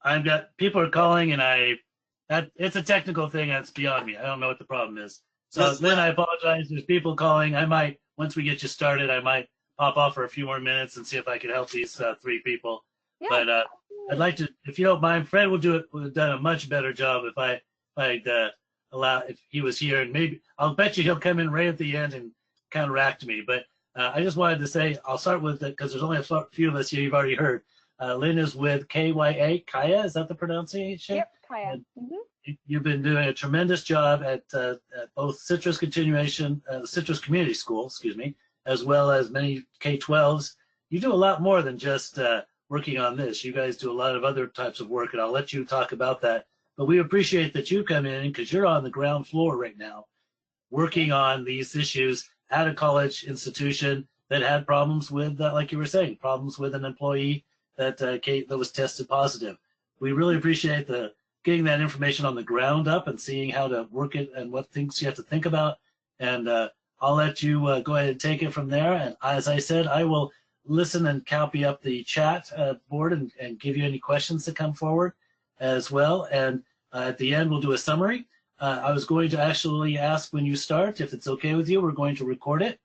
I've got people are calling, and it's a technical thing that's beyond me. I don't know what the problem is. So Lynn, I apologize. There's people calling. I might, once we get you started, I might pop off for a few more minutes and see if I can help these three people. Yeah. But I'd like to, if you don't mind, Fred would have done a much better job if I'd allow, if he was here, and maybe I'll bet you he'll come in right at the end and counteract me. But I just wanted to say, I'll start with it because there's only a few of us here you've already heard. Lynn is with KYA, Kaya, is that the pronunciation? Yep, Kaya. You've been doing a tremendous job at both Citrus Continuation, Citrus Community School, excuse me, as well as many K-12s. You do a lot more than just working on this. You guys do a lot of other types of work, and I'll let you talk about that. But we appreciate that you come in because you're on the ground floor right now, working on these issues at a college institution that had problems with, like you were saying, problems with an employee that was tested positive. We really appreciate getting that information on the ground up and seeing how to work it and what things you have to think about. And I'll let you go ahead and take it from there. And as I said, I will listen and copy up the chat board and give you any questions that come forward as well. And at the end, we'll do a summary. I was going to actually ask when you start, if it's okay with you, we're going to record it.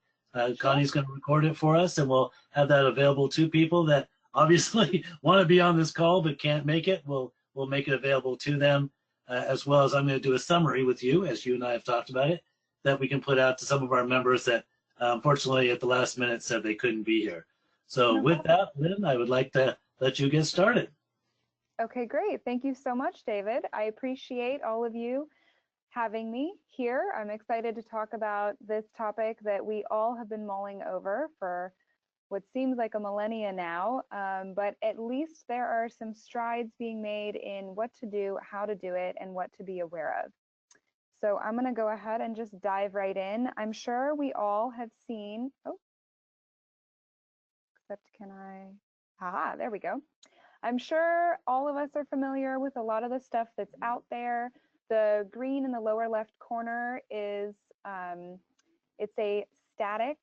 Connie's going to record it for us, and we'll have that available to people that obviously want to be on this call but can't make it. We'll make it available to them, as well as I'm going to do a summary with you, as you and I have talked about it, that we can put out to some of our members that unfortunately at the last minute said they couldn't be here. So with that, Lynn, I would like to let you get started. Okay, great. Thank you so much, David. I appreciate all of you having me here. I'm excited to talk about this topic that we all have been mulling over for what seems like a millennia now, but at least there are some strides being made in what to do, how to do it, and what to be aware of. So I'm going to go ahead and just dive right in. I'm sure we all have seen, there we go. I'm sure all of us are familiar with a lot of the stuff that's out there. The green in the lower left corner is, it's a static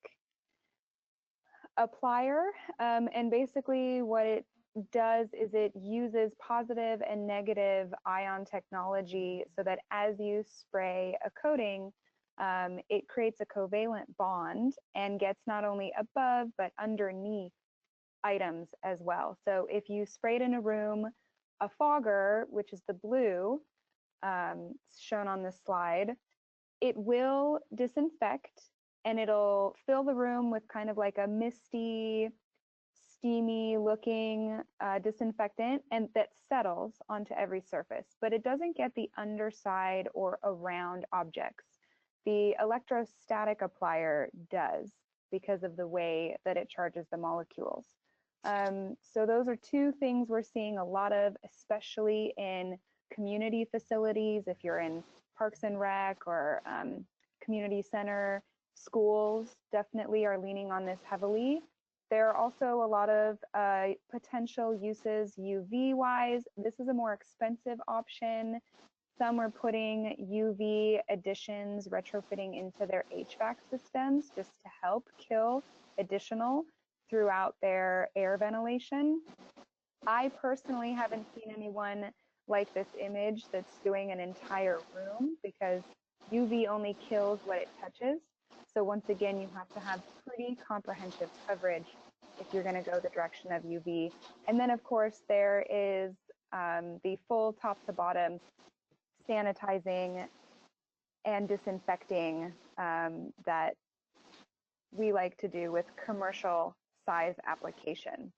applier, and basically what it does is it uses positive and negative ion technology so that as you spray a coating, it creates a covalent bond and gets not only above but underneath items as well. So if you sprayed in a room a fogger, which is the blue shown on this slide, it will disinfect and it'll fill the room with kind of like a misty, steamy looking disinfectant, and that settles onto every surface, but it doesn't get the underside or around objects. The electrostatic applier does because of the way that it charges the molecules. So those are two things we're seeing a lot of, especially in community facilities. If you're in Parks and Rec or community center, schools definitely are leaning on this heavily. There are also a lot of potential uses UV wise. This is a more expensive option. Some are putting UV additions, retrofitting into their HVAC systems just to help kill additional throughout their air ventilation. I personally haven't seen anyone like this image that's doing an entire room because UV only kills what it touches. So once again, you have to have pretty comprehensive coverage if you're going to go the direction of UV. And then of course there is the full top to bottom sanitizing and disinfecting that we like to do with commercial size application.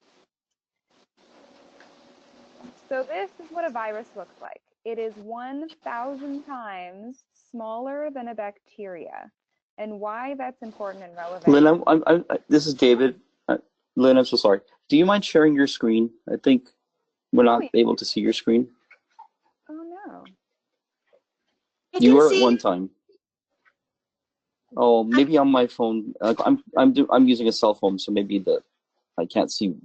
So this is what a virus looks like. It is 1,000 times smaller than a bacteria. And why that's important and relevant. Lynn, this is David. Lynn, I'm so sorry. Do you mind sharing your screen? I think we're not able to see your screen. Oh no. You were at one time. Oh, maybe on my phone. I'm using a cell phone, so maybe I can't see.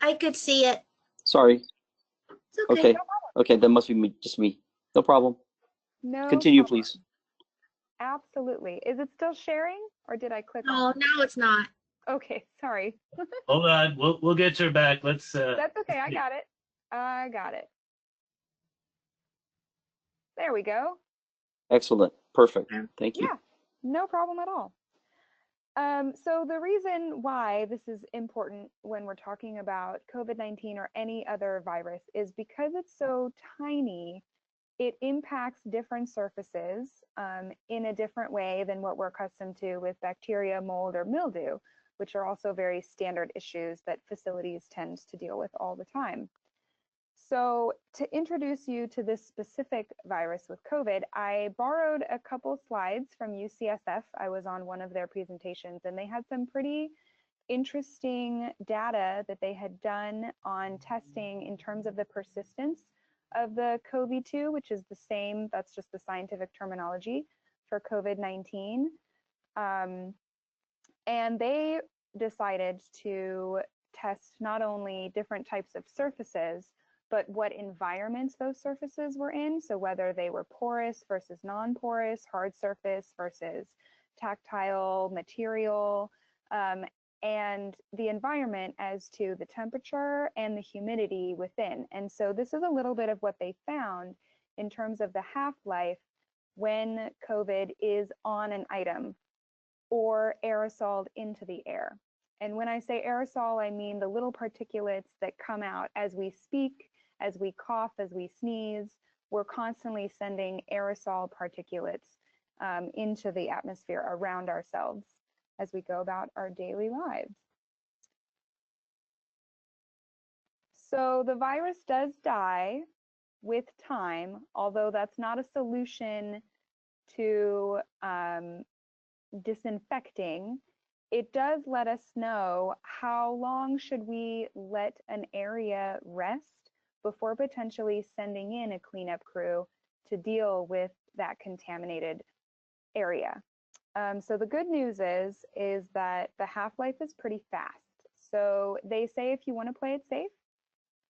I could see it. Sorry. It's okay. Okay. Okay, that must be me, just me. No problem. No. Continue, please. Absolutely. Is it still sharing, or did I click on? No, now it's not. Okay, sorry. Hold on, we'll get her back. Let's. That's okay. I got it. I got it. There we go. Excellent. Perfect. Thank you. Yeah, no problem at all. So the reason why this is important when we're talking about COVID-19 or any other virus is because it's so tiny, it impacts different surfaces in a different way than what we're accustomed to with bacteria, mold, or mildew, which are also very standard issues that facilities tend to deal with all the time. So to introduce you to this specific virus with COVID, I borrowed a couple slides from UCSF. I was on one of their presentations, and they had some pretty interesting data that they had done on testing in terms of the persistence of the CoV-2, which is the same, that's just the scientific terminology for COVID-19. And they decided to test not only different types of surfaces, but what environments those surfaces were in. So whether they were porous versus non-porous, hard surface versus tactile material, and the environment as to the temperature and the humidity within. And so this is a little bit of what they found in terms of the half-life when COVID is on an item or aerosoled into the air. And when I say aerosol, I mean the little particulates that come out as we speak, as we cough, as we sneeze. We're constantly sending aerosol particulates into the atmosphere around ourselves as we go about our daily lives. So the virus does die with time, although that's not a solution to disinfecting. It does let us know how long should we let an area rest before potentially sending in a cleanup crew to deal with that contaminated area. So the good news is that the half-life is pretty fast. So they say if you want to play it safe,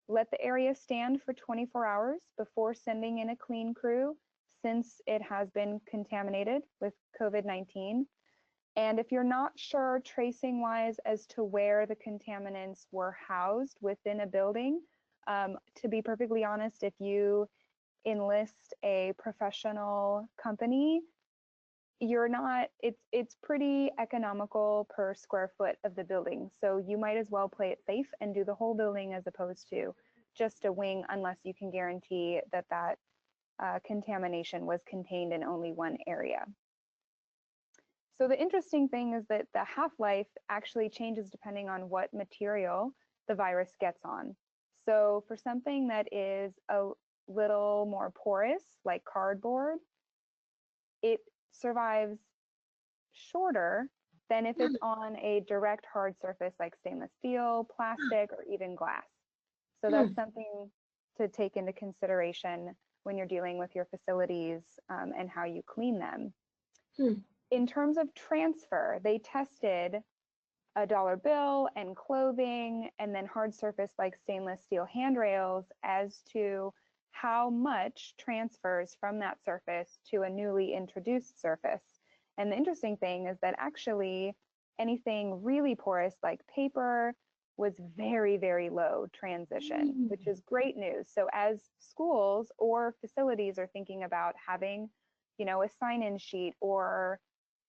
let the area stand for 24 hours before sending in a clean crew, since it has been contaminated with COVID-19. And if you're not sure tracing wise as to where the contaminants were housed within a building, to be perfectly honest, if you enlist a professional company, it's pretty economical per square foot of the building. So you might as well play it safe and do the whole building as opposed to just a wing, unless you can guarantee that that contamination was contained in only one area. So the interesting thing is that the half-life actually changes depending on what material the virus gets on. So for something that is a little more porous, like cardboard, it survives shorter than if it's on a direct hard surface like stainless steel, plastic, or even glass. So that's something to take into consideration when you're dealing with your facilities and how you clean them. In terms of transfer, they tested a dollar bill and clothing and then hard surface like stainless steel handrails as to how much transfers from that surface to a newly introduced surface. And the interesting thing is that actually anything really porous like paper was very, very low transition, which is great news. So as schools or facilities are thinking about having, you know, a sign-in sheet or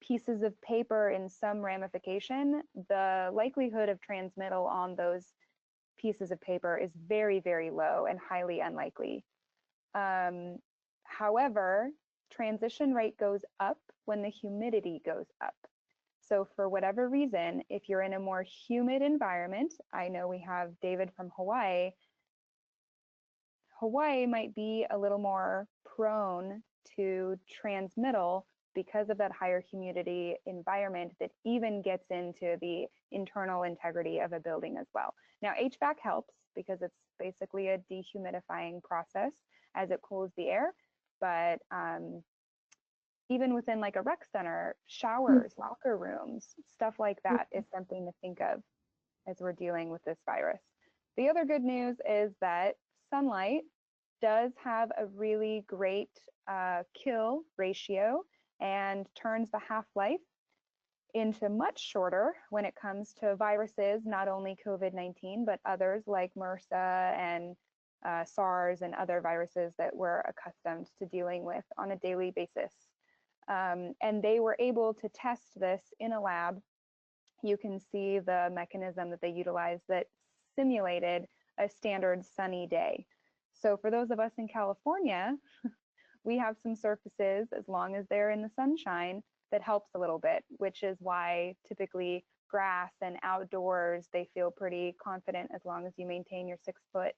pieces of paper in some ramification, the likelihood of transmittal on those pieces of paper is very, very low and highly unlikely. However, transition rate goes up when the humidity goes up. So for whatever reason, if you're in a more humid environment, I know we have David from Hawaii, Hawaii might be a little more prone to transmittal because of that higher humidity environment that even gets into the internal integrity of a building as well. Now, HVAC helps because it's basically a dehumidifying process as it cools the air, but even within like a rec center, showers, locker rooms, stuff like that is something to think of as we're dealing with this virus. The other good news is that sunlight does have a really great kill ratio and turns the half-life into much shorter when it comes to viruses, not only COVID-19, but others like MRSA and SARS and other viruses that we're accustomed to dealing with on a daily basis. And they were able to test this in a lab. You can see the mechanism that they utilized that simulated a standard sunny day. So for those of us in California, we have some surfaces, as long as they're in the sunshine, that helps a little bit, which is why typically grass and outdoors, they feel pretty confident as long as you maintain your 6-foot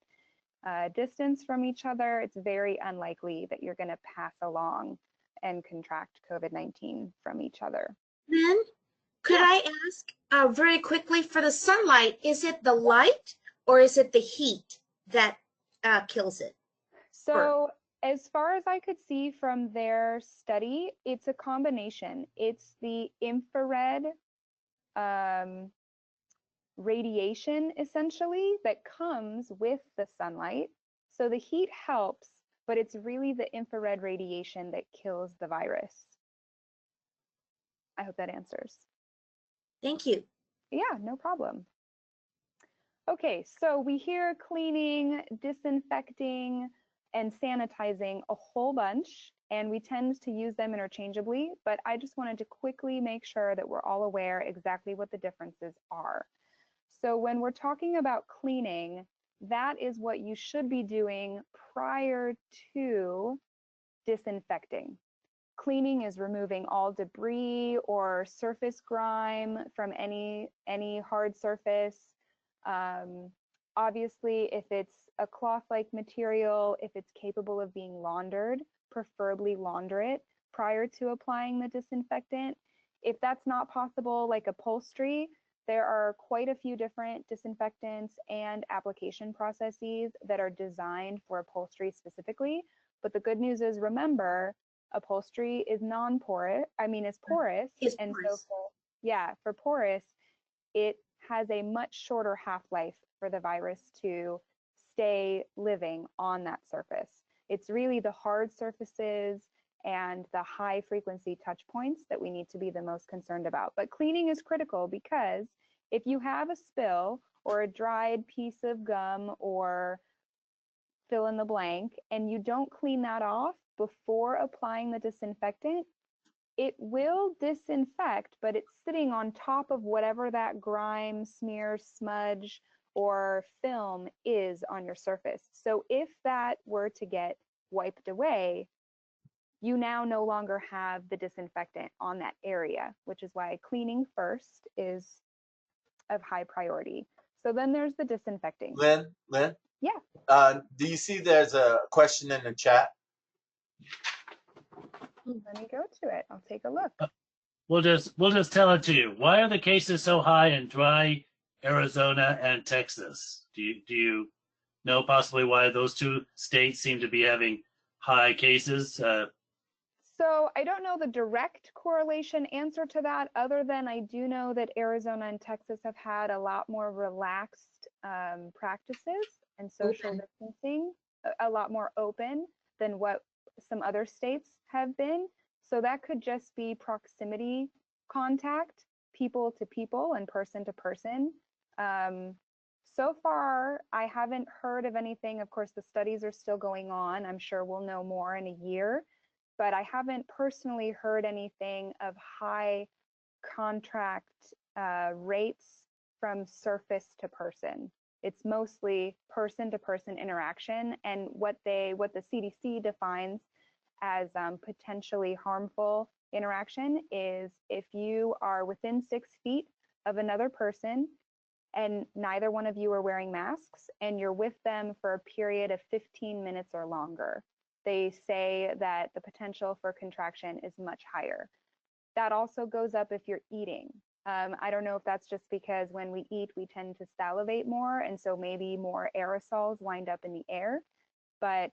distance from each other. It's very unlikely that you're going to pass along and contract COVID-19 from each other. Then, could I ask very quickly, for the sunlight, is it the light or is it the heat that kills it? So as far as I could see from their study, it's a combination. It's the infrared radiation essentially that comes with the sunlight. So the heat helps, but it's really the infrared radiation that kills the virus. I hope that answers. Thank you. Yeah, no problem. Okay, so we hear cleaning, disinfecting, and sanitizing a whole bunch, and we tend to use them interchangeably, but I just wanted to quickly make sure that we're all aware exactly what the differences are. So when we're talking about cleaning, that is what you should be doing prior to disinfecting. Cleaning is removing all debris or surface grime from any hard surface. Obviously, if it's a cloth-like material, if it's capable of being laundered, preferably launder it prior to applying the disinfectant. If that's not possible, like upholstery, there are quite a few different disinfectants and application processes that are designed for upholstery specifically. But the good news is, remember, upholstery is non-porous, is porous. It's and porous. So for porous, it has a much shorter half-life for the virus to stay living on that surface. It's really the hard surfaces and the high frequency touch points that we need to be the most concerned about. But cleaning is critical, because if you have a spill or a dried piece of gum or fill in the blank, and you don't clean that off before applying the disinfectant, it will disinfect, but it's sitting on top of whatever that grime, smear, smudge, or film is on your surface. So if that were to get wiped away, you now no longer have the disinfectant on that area, which is why cleaning first is of high priority. So then there's the disinfecting. Lynn? Yeah. Do you see there's a question in the chat? Let me go to it. I'll take a look. We'll just tell it to you. Why are the cases so high in dry Arizona and Texas? Do you know possibly why those two states seem to be having high cases? So I don't know the direct correlation answer to that, other than I do know that Arizona and Texas have had a lot more relaxed practices and social distancing, a lot more open than what some other states have been. So that could just be proximity contact, people to people and person to person. So far, I haven't heard of anything. Of course, the studies are still going on. I'm sure we'll know more in a year, but I haven't personally heard anything of high contract rates from surface to person. It's mostly person to person interaction, and what the CDC defines as potentially harmful interaction is if you are within 6 feet of another person and neither one of you are wearing masks and you're with them for a period of 15 minutes or longer. They say that the potential for contraction is much higher. That also goes up if you're eating. I don't know if that's just because when we eat, we tend to salivate more, and so maybe more aerosols wind up in the air, but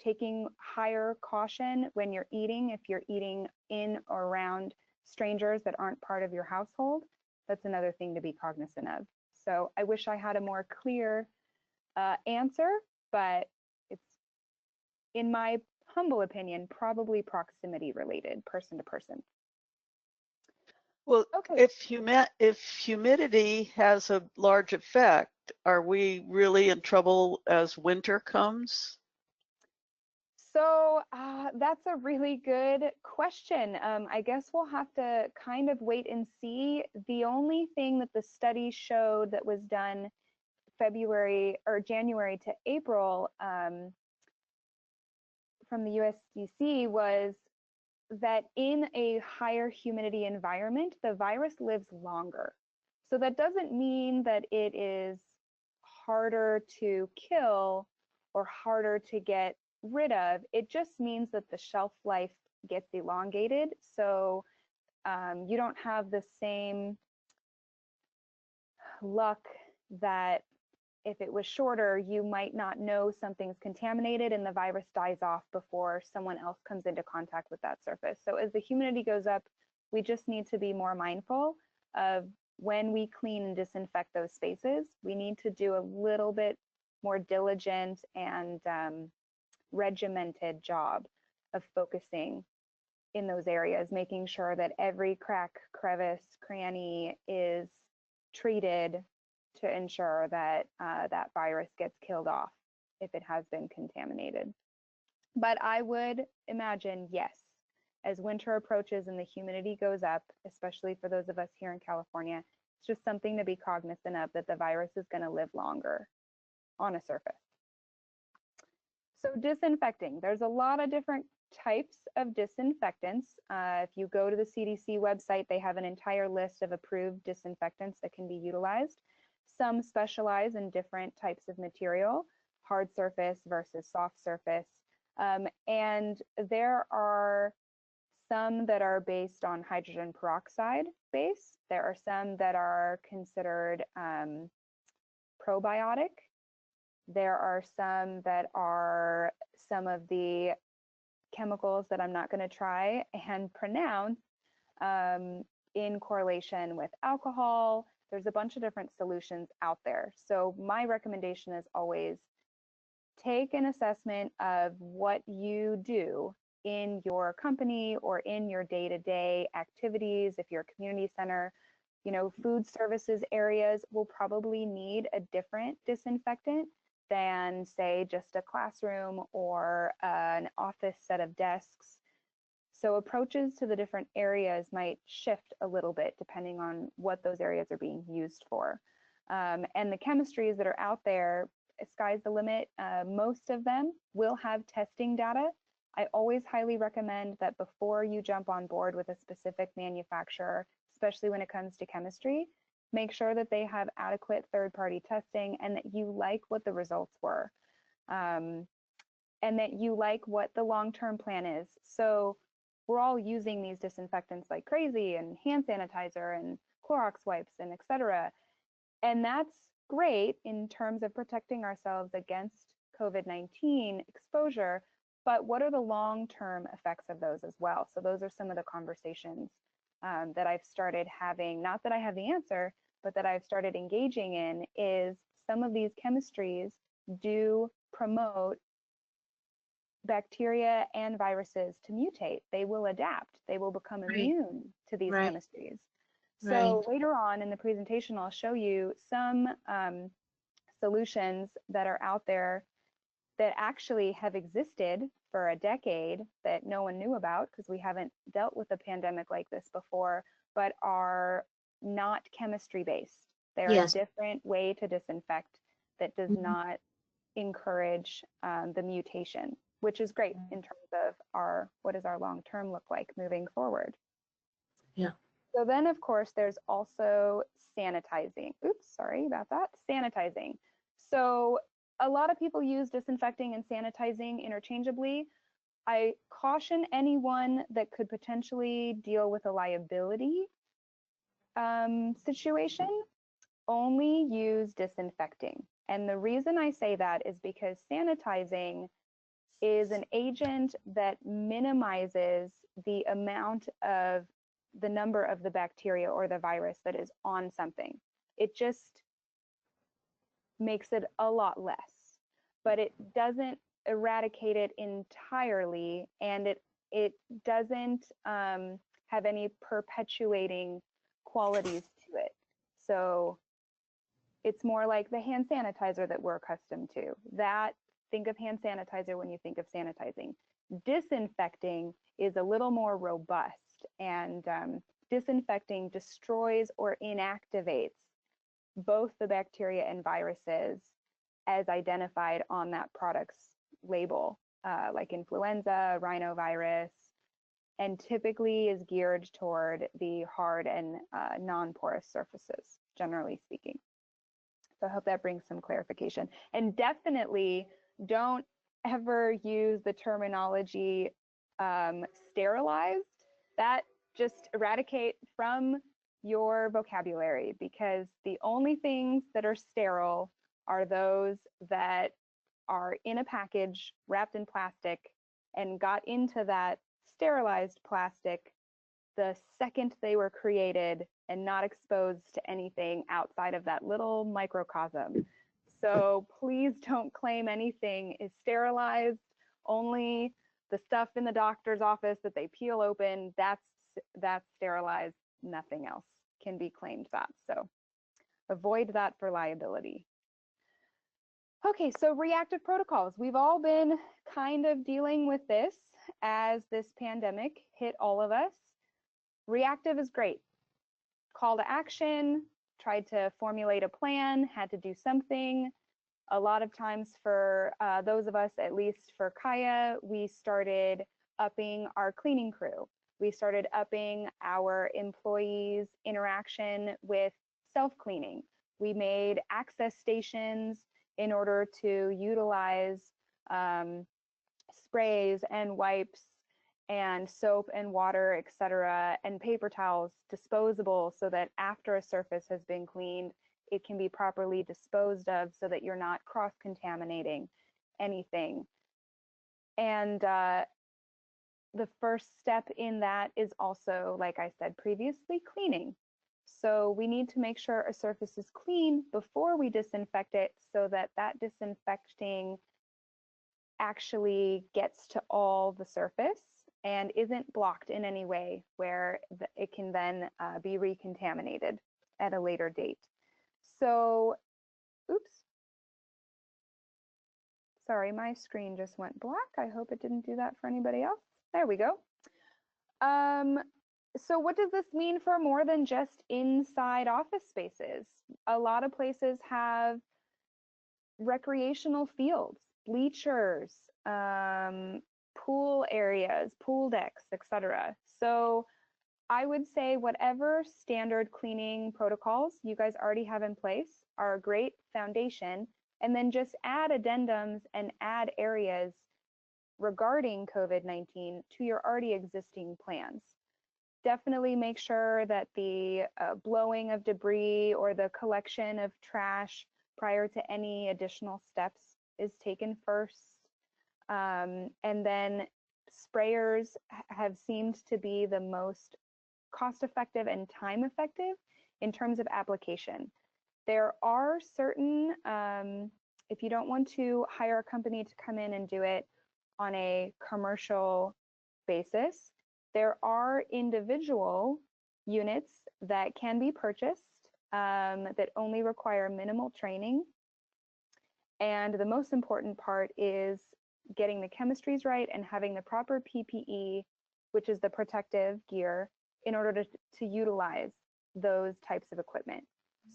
taking higher caution when you're eating, if you're eating in or around strangers that aren't part of your household, that's another thing to be cognizant of. So I wish I had a more clear answer, but it's, in my humble opinion, probably proximity related, person to person. Well, Okay. if humidity has a large effect, are we really in trouble as winter comes? So that's a really good question. I guess we'll have to kind of wait and see. The only thing that the study showed that was done February or January to April from the USDC was that in a higher humidity environment, the virus lives longer. So that doesn't mean that it is harder to kill or harder to get rid of. It just means that the shelf life gets elongated. So you don't have the same luck that if it was shorter, you might not know something's contaminated and the virus dies off before someone else comes into contact with that surface. So as the humidity goes up, we just need to be more mindful of when we clean and disinfect those spaces. We need to do a little bit more diligent and regimented job of focusing in those areas, making sure that every crack, crevice, cranny is treated to ensure that that virus gets killed off if it has been contaminated. But I would imagine, yes, as winter approaches and the humidity goes up, especially for those of us here in California, it's just something to be cognizant of, that the virus is going to live longer on a surface. So disinfecting, there's a lot of different types of disinfectants. If you go to the CDC website, they have an entire list of approved disinfectants that can be utilized. Some specialize in different types of material, hard surface versus soft surface. And there are some that are based on hydrogen peroxide base. There are some that are considered probiotic. There are some that are some of the chemicals that I'm not going to try and pronounce in correlation with alcohol. There's a bunch of different solutions out there. So my recommendation is always take an assessment of what you do in your company or in your day-to-day activities. If you're a community center, you know, food services areas will probably need a different disinfectant than, say, just a classroom or an office set of desks. So approaches to the different areas might shift a little bit depending on what those areas are being used for. And the chemistries that are out there, sky's the limit. Most of them will have testing data. I always highly recommend that before you jump on board with a specific manufacturer, especially when it comes to chemistry, make sure that they have adequate third-party testing and that you like what the results were, and that you like what the long-term plan is. So we're all using these disinfectants like crazy, and hand sanitizer and Clorox wipes and etc. And that's great in terms of protecting ourselves against COVID-19 exposure, but what are the long-term effects of those as well? So those are some of the conversations that I've started having, not that I have the answer, but that I've started engaging in, is some of these chemistries do promote bacteria and viruses to mutate. They will adapt. They will become immune to these chemistries. So later on in the presentation, I'll show you some solutions that are out there that actually have existed for a decade that no one knew about because we haven't dealt with a pandemic like this before, but are not chemistry based. They're a different way to disinfect that does not encourage the mutation, which is great in terms of what does our long term look like moving forward. Yeah. So then, of course, there's also sanitizing. Oops, sorry about that. Sanitizing. So a lot of people use disinfecting and sanitizing interchangeably. I caution anyone that could potentially deal with a liability situation, only use disinfecting. And the reason I say that is because sanitizing is an agent that minimizes the amount of the number of the bacteria or the virus that is on something. It just makes it a lot less, but it doesn't eradicate it entirely, and it doesn't have any perpetuating qualities to it. So It's more like the hand sanitizer that we're accustomed to. Think of hand sanitizer when you think of sanitizing. Disinfecting is a little more robust, and disinfecting destroys or inactivates both the bacteria and viruses as identified on that product's label, like influenza, rhinovirus, and typically is geared toward the hard and non-porous surfaces, generally speaking. So I hope that brings some clarification. And definitely don't ever use the terminology sterilized. That just eradicate from your vocabulary, because the only things that are sterile are those that are in a package wrapped in plastic and got into that sterilized plastic the second they were created and not exposed to anything outside of that little microcosm. So please don't claim anything is sterilized. Only the stuff in the doctor's office that they peel open, that's sterilized. Nothing else can be claimed that. So avoid that for liability. Okay, so reactive protocols. We've all been kind of dealing with this as this pandemic hit all of us. Reactive is great. Call to action, tried to formulate a plan, had to do something. A lot of times for those of us, at least for Kaya, we started upping our cleaning crew. We started upping our employees' interaction with self-cleaning. We made access stations in order to utilize sprays and wipes and soap and water, etc., and paper towels, disposable, so that after a surface has been cleaned, it can be properly disposed of so that you're not cross-contaminating anything. And the first step in that is also, like I said previously, cleaning. So we need to make sure a surface is clean before we disinfect it, so that that disinfecting actually gets to all the surface and isn't blocked in any way where it can then be recontaminated at a later date. So, oops. Sorry, my screen just went black. I hope it didn't do that for anybody else. There we go. So what does this mean for more than just inside office spaces? A lot of places have recreational fields, bleachers, pool areas, pool decks, etc. So I would say whatever standard cleaning protocols you guys already have in place are a great foundation, and then just add addendums and add areas regarding COVID-19 to your already existing plans. Definitely make sure that the blowing of debris or the collection of trash prior to any additional steps is taken first. And then sprayers have seemed to be the most cost-effective and time-effective in terms of application. There are certain, if you don't want to hire a company to come in and do it on a commercial basis, there are individual units that can be purchased that only require minimal training. And the most important part is getting the chemistries right and having the proper PPE, which is the protective gear, in order to utilize those types of equipment.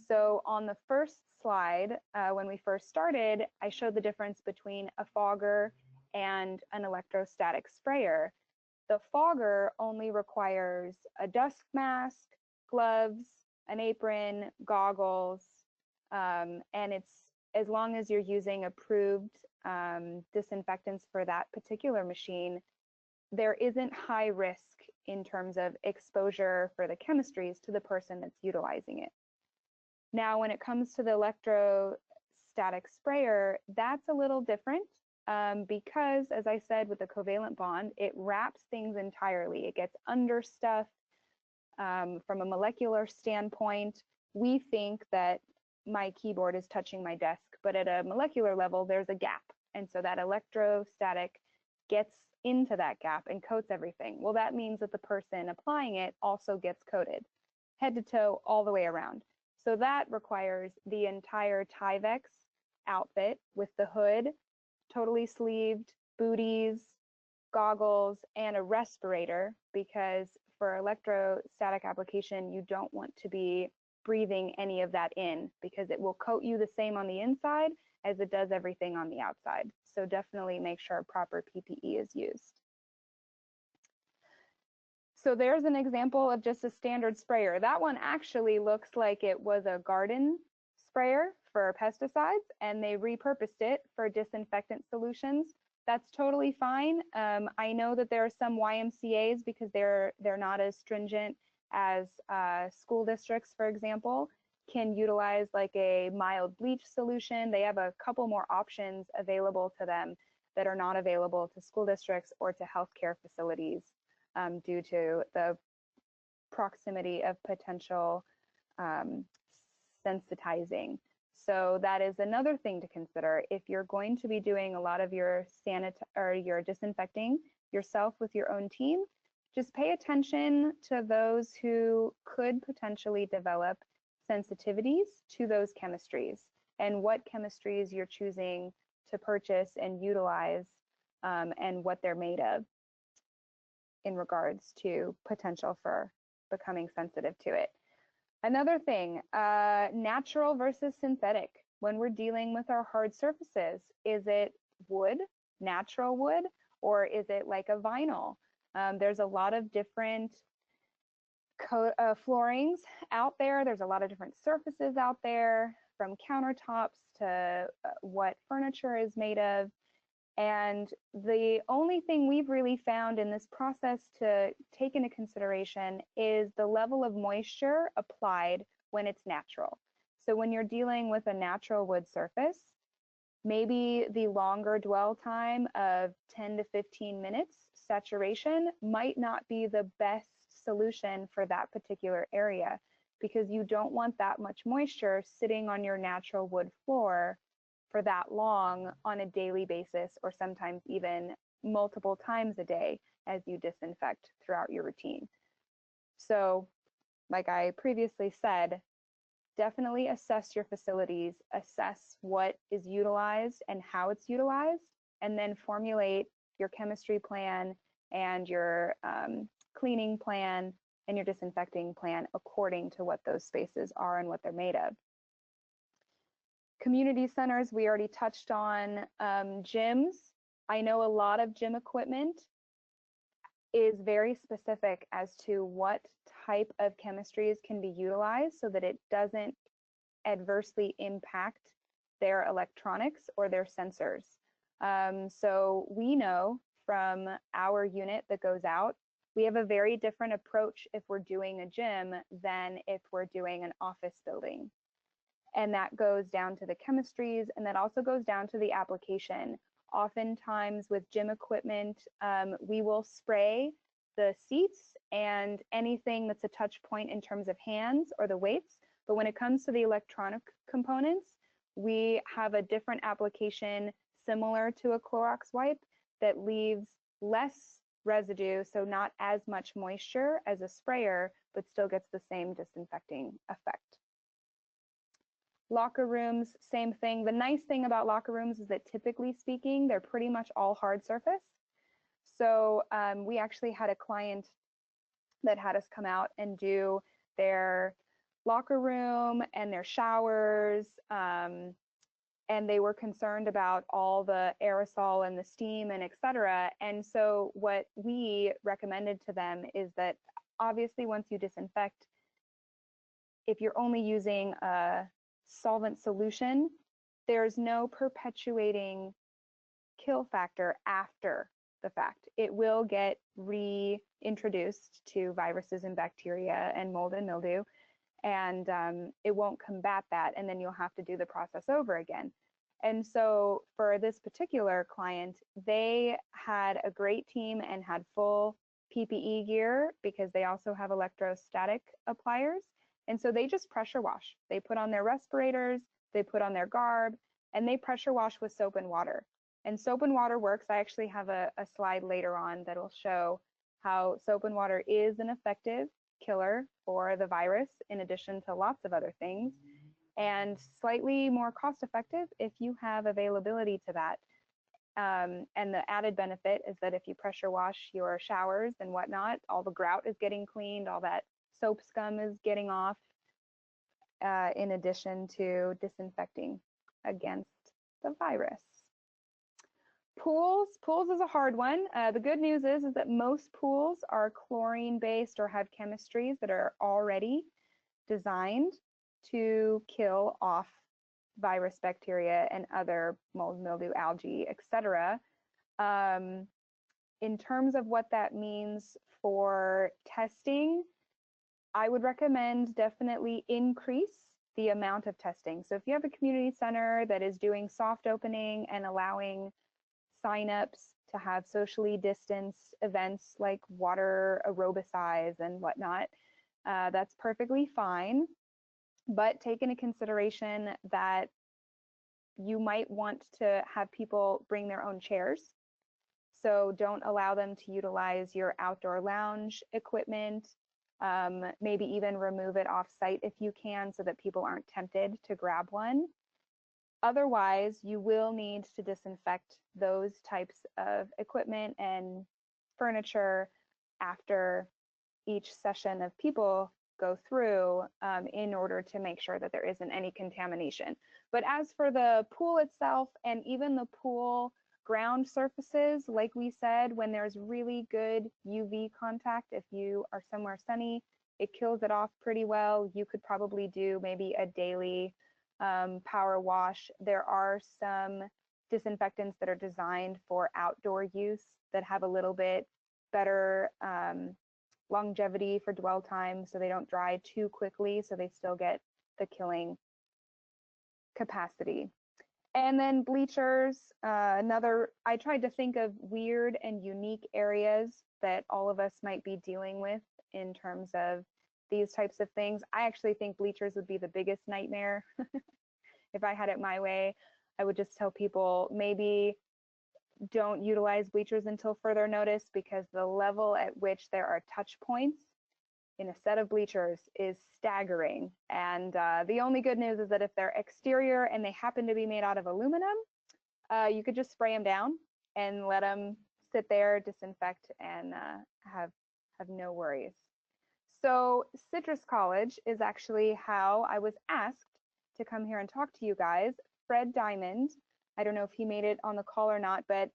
So on the first slide, when we first started, I showed the difference between a fogger and an electrostatic sprayer. The fogger only requires a dust mask, gloves, an apron, goggles, and it's as long as you're using approved disinfectants for that particular machine, there isn't high risk in terms of exposure for the chemistries to the person that's utilizing it. Now, when it comes to the electrostatic sprayer, that's a little different because, as I said, with the covalent bond, it wraps things entirely. It gets under stuff. From a molecular standpoint, we think that my keyboard is touching my desk, but at a molecular level, there's a gap. And so that electrostatic gets into that gap and coats everything. Well, that means that the person applying it also gets coated, head to toe, all the way around. So that requires the entire Tyvek outfit with the hood, totally sleeved, booties, goggles, and a respirator, because for electrostatic application, you don't want to be breathing any of that in, because it will coat you the same on the inside as it does everything on the outside. So definitely make sure proper PPE is used. So there's an example of just a standard sprayer. That one actually looks like it was a garden sprayer for pesticides, and they repurposed it for disinfectant solutions. That's totally fine. I know that there are some YMCAs, because they're not as stringent as school districts, for example, can utilize like a mild bleach solution. They have a couple more options available to them that are not available to school districts or to healthcare facilities, due to the proximity of potential sensitizing. So that is another thing to consider. If you're going to be doing a lot of your your disinfecting yourself with your own team, just pay attention to those who could potentially develop sensitivities to those chemistries, and what chemistries you're choosing to purchase and utilize, and what they're made of in regards to potential for becoming sensitive to it. Another thing, natural versus synthetic. When we're dealing with our hard surfaces, is it wood, natural wood, or is it like a vinyl? There's a lot of different floorings out there. There's a lot of different surfaces out there, from countertops to what furniture is made of. And the only thing we've really found in this process to take into consideration is the level of moisture applied when it's natural. So when you're dealing with a natural wood surface, maybe the longer dwell time of 10 to 15 minutes saturation might not be the best solution for that particular area, because you don't want that much moisture sitting on your natural wood floor for that long on a daily basis, or sometimes even multiple times a day as you disinfect throughout your routine. So, like I previously said, definitely assess your facilities, assess what is utilized and how it's utilized, and then formulate your chemistry plan and your cleaning plan and your disinfecting plan according to what those spaces are and what they're made of. Community centers, we already touched on. Gyms, I know a lot of gym equipment is very specific as to what type of chemistries can be utilized so that it doesn't adversely impact their electronics or their sensors. So we know from our unit that goes out, we have a very different approach if we're doing a gym than if we're doing an office building. And that goes down to the chemistries, and that also goes down to the application. Oftentimes with gym equipment, we will spray the seats and anything that's a touch point in terms of hands or the weights. But when it comes to the electronic components, we have a different application similar to a Clorox wipe that leaves less residue, so not as much moisture as a sprayer, but still gets the same disinfecting effect. Locker rooms, same thing. The nice thing about locker rooms is that typically speaking, they're pretty much all hard surface. So we actually had a client that had us come out and do their locker room and their showers, and they were concerned about all the aerosol and the steam and et cetera. And so what we recommended to them is that obviously once you disinfect, if you're only using a solvent solution, there's no perpetuating kill factor after the fact. It will get reintroduced to viruses and bacteria and mold and mildew, and it won't combat that, and then you'll have to do the process over again. And so for this particular client, they had a great team and had full PPE gear because they also have electrostatic appliers. And so they just pressure wash. They put on their respirators, they put on their garb, and they pressure wash with soap and water. And soap and water works. I actually have a slide later on that'll show how soap and water is an effective killer for the virus, in addition to lots of other things, and slightly more cost effective if you have availability to that. And the added benefit is that if you pressure wash your showers and whatnot, all the grout is getting cleaned, all that soap scum is getting off, in addition to disinfecting against the virus. Pools is a hard one. The good news is that most pools are chlorine based or have chemistries that are already designed to kill off virus, bacteria, and other mold, mildew, algae, etc. In terms of what that means for testing, I would recommend definitely increase the amount of testing. So if you have a community center that is doing soft opening and allowing signups to have socially distanced events like water aerobicize and whatnot, that's perfectly fine. But take into consideration that you might want to have people bring their own chairs. So don't allow them to utilize your outdoor lounge equipment. Maybe even remove it off site if you can, so that people aren't tempted to grab one. Otherwise, you will need to disinfect those types of equipment and furniture after each session of people go through, in order to make sure that there isn't any contamination. But as for the pool itself and even the pool ground surfaces, like we said, when there's really good UV contact, if you are somewhere sunny, it kills it off pretty well. You could probably do maybe a daily power wash. There are some disinfectants that are designed for outdoor use that have a little bit better longevity for dwell time, so they don't dry too quickly, so they still get the killing capacity. And then bleachers, I tried to think of weird and unique areas that all of us might be dealing with in terms of these types of things. I actually think bleachers would be the biggest nightmare. If I had it my way, I would just tell people maybe don't utilize bleachers until further notice, because the level at which there are touch points in a set of bleachers is staggering. And the only good news is that if they're exterior and they happen to be made out of aluminum, you could just spray them down and let them sit there, disinfect, and have no worries. So Citrus College is actually how I was asked to come here and talk to you guys. Fred Diamond, I don't know if he made it on the call or not, but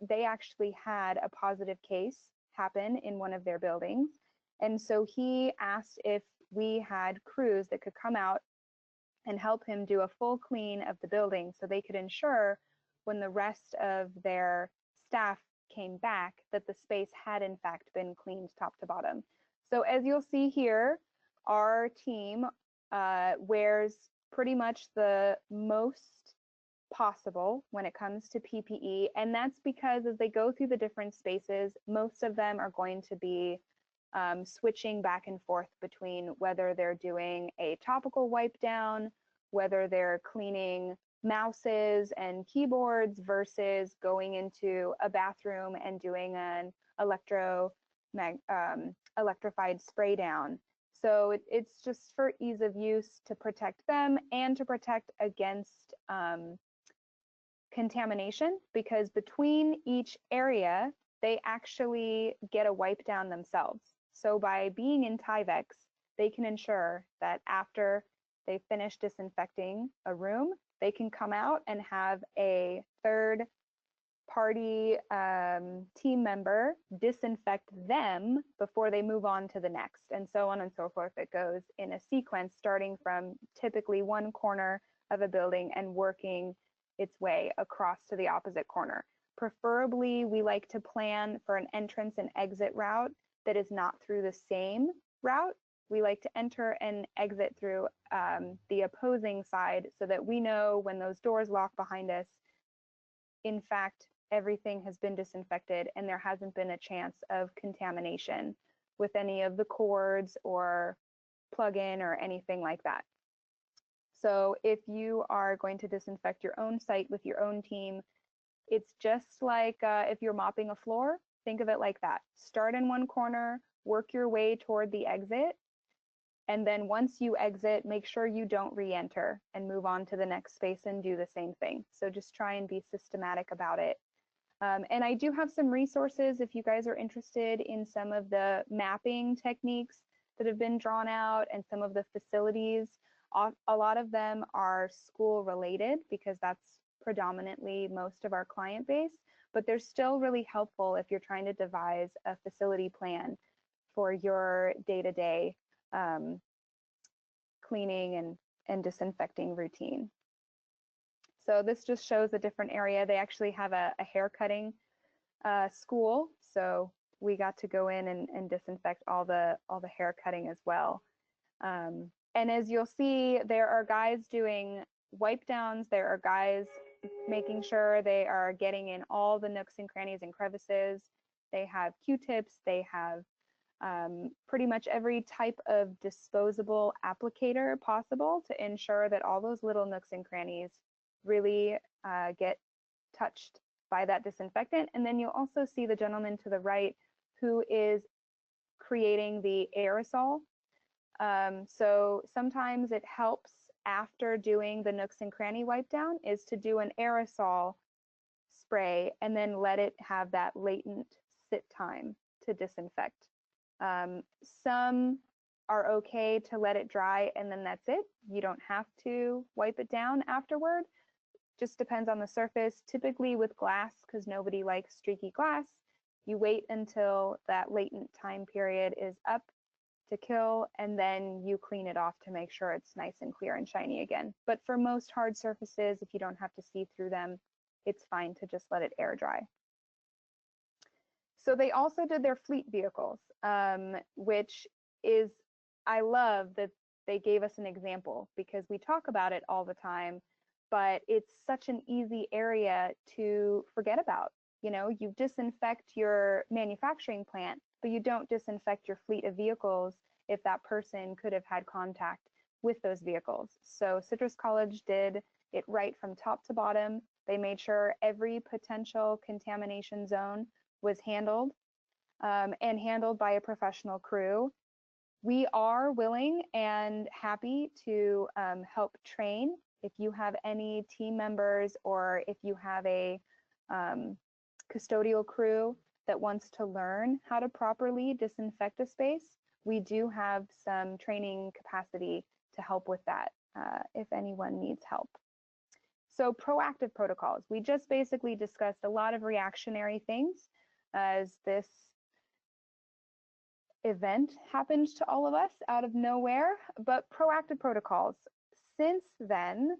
they actually had a positive case happen in one of their buildings. And so he asked if we had crews that could come out and help him do a full clean of the building, so they could ensure when the rest of their staff came back that the space had in fact been cleaned top to bottom. So as you'll see here, our team wears pretty much the most possible when it comes to PPE, and that's because as they go through the different spaces, most of them are going to be switching back and forth between whether they're doing a topical wipe down, whether they're cleaning mouses and keyboards, versus going into a bathroom and doing an electrified spray down. So it's just for ease of use to protect them and to protect against contamination, because between each area, they actually get a wipe down themselves. So by being in Tyvek, they can ensure that after they finish disinfecting a room, they can come out and have a third party team member disinfect them before they move on to the next, and so on and so forth. It goes in a sequence starting from typically one corner of a building and working its way across to the opposite corner. Preferably, we like to plan for an entrance and exit route that is not through the same route. We like to enter and exit through the opposing side, so that we know when those doors lock behind us, in fact, everything has been disinfected and there hasn't been a chance of contamination with any of the cords or plug-in or anything like that. So if you are going to disinfect your own site with your own team, it's just like if you're mopping a floor. Think of it like that. Start in one corner, work your way toward the exit, and then once you exit, make sure you don't re-enter and move on to the next space and do the same thing. So just try and be systematic about it. And I do have some resources if you guys are interested in some of the mapping techniques that have been drawn out and some of the facilities. A lot of them are school related because that's predominantly most of our client base, but they're still really helpful if you're trying to devise a facility plan for your day-to-day cleaning and disinfecting routine. So this just shows a different area. They actually have a hair cutting school, so we got to go in and disinfect all the hair cutting as well. And as you'll see, there are guys doing wipe downs. There are guys making sure they are getting in all the nooks and crannies and crevices. They have Q-tips. They have pretty much every type of disposable applicator possible to ensure that all those little nooks and crannies really get touched by that disinfectant. And then you'll also see the gentleman to the right who is creating the aerosol. So sometimes it helps after doing the nooks and cranny wipe down is to do an aerosol spray and then let it have that latent sit time to disinfect. Some are okay to let it dry and then that's it. You don't have to wipe it down afterward. Just depends on the surface. Typically with glass, because nobody likes streaky glass, you wait until that latent time period is up to kill, and then you clean it off to make sure it's nice and clear and shiny again. But for most hard surfaces, if you don't have to see through them, it's fine to just let it air dry. So they also did their fleet vehicles, which is, I love that they gave us an example because we talk about it all the time, but it's such an easy area to forget about. You know, you disinfect your manufacturing plant, but you don't disinfect your fleet of vehicles if that person could have had contact with those vehicles. So Citrus College did it right from top to bottom. They made sure every potential contamination zone was handled and handled by a professional crew. We are willing and happy to help train if you have any team members or if you have a custodial crew that wants to learn how to properly disinfect a space. We do have some training capacity to help with that if anyone needs help. So proactive protocols. We just basically discussed a lot of reactionary things as this event happened to all of us out of nowhere, but proactive protocols. Since then,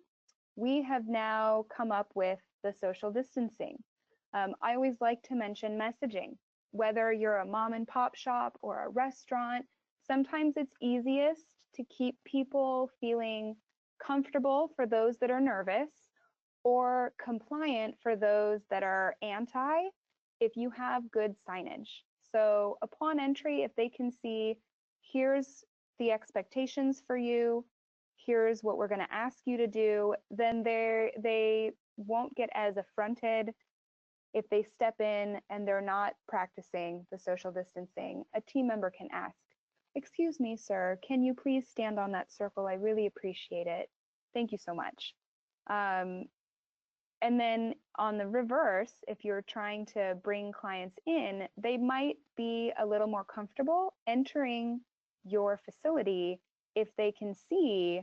we have now come up with the social distancing. I always like to mention messaging. Whether you're a mom and pop shop or a restaurant, sometimes it's easiest to keep people feeling comfortable for those that are nervous or compliant for those that are anti if you have good signage. So upon entry, if they can see, here's the expectations for you, here's what we're going to ask you to do, then they won't get as affronted if they step in and they're not practicing the social distancing. A team member can ask, "Excuse me, sir, can you please stand on that circle? I really appreciate it. Thank you so much." And then on the reverse, if you're trying to bring clients in, they might be a little more comfortable entering your facility if they can see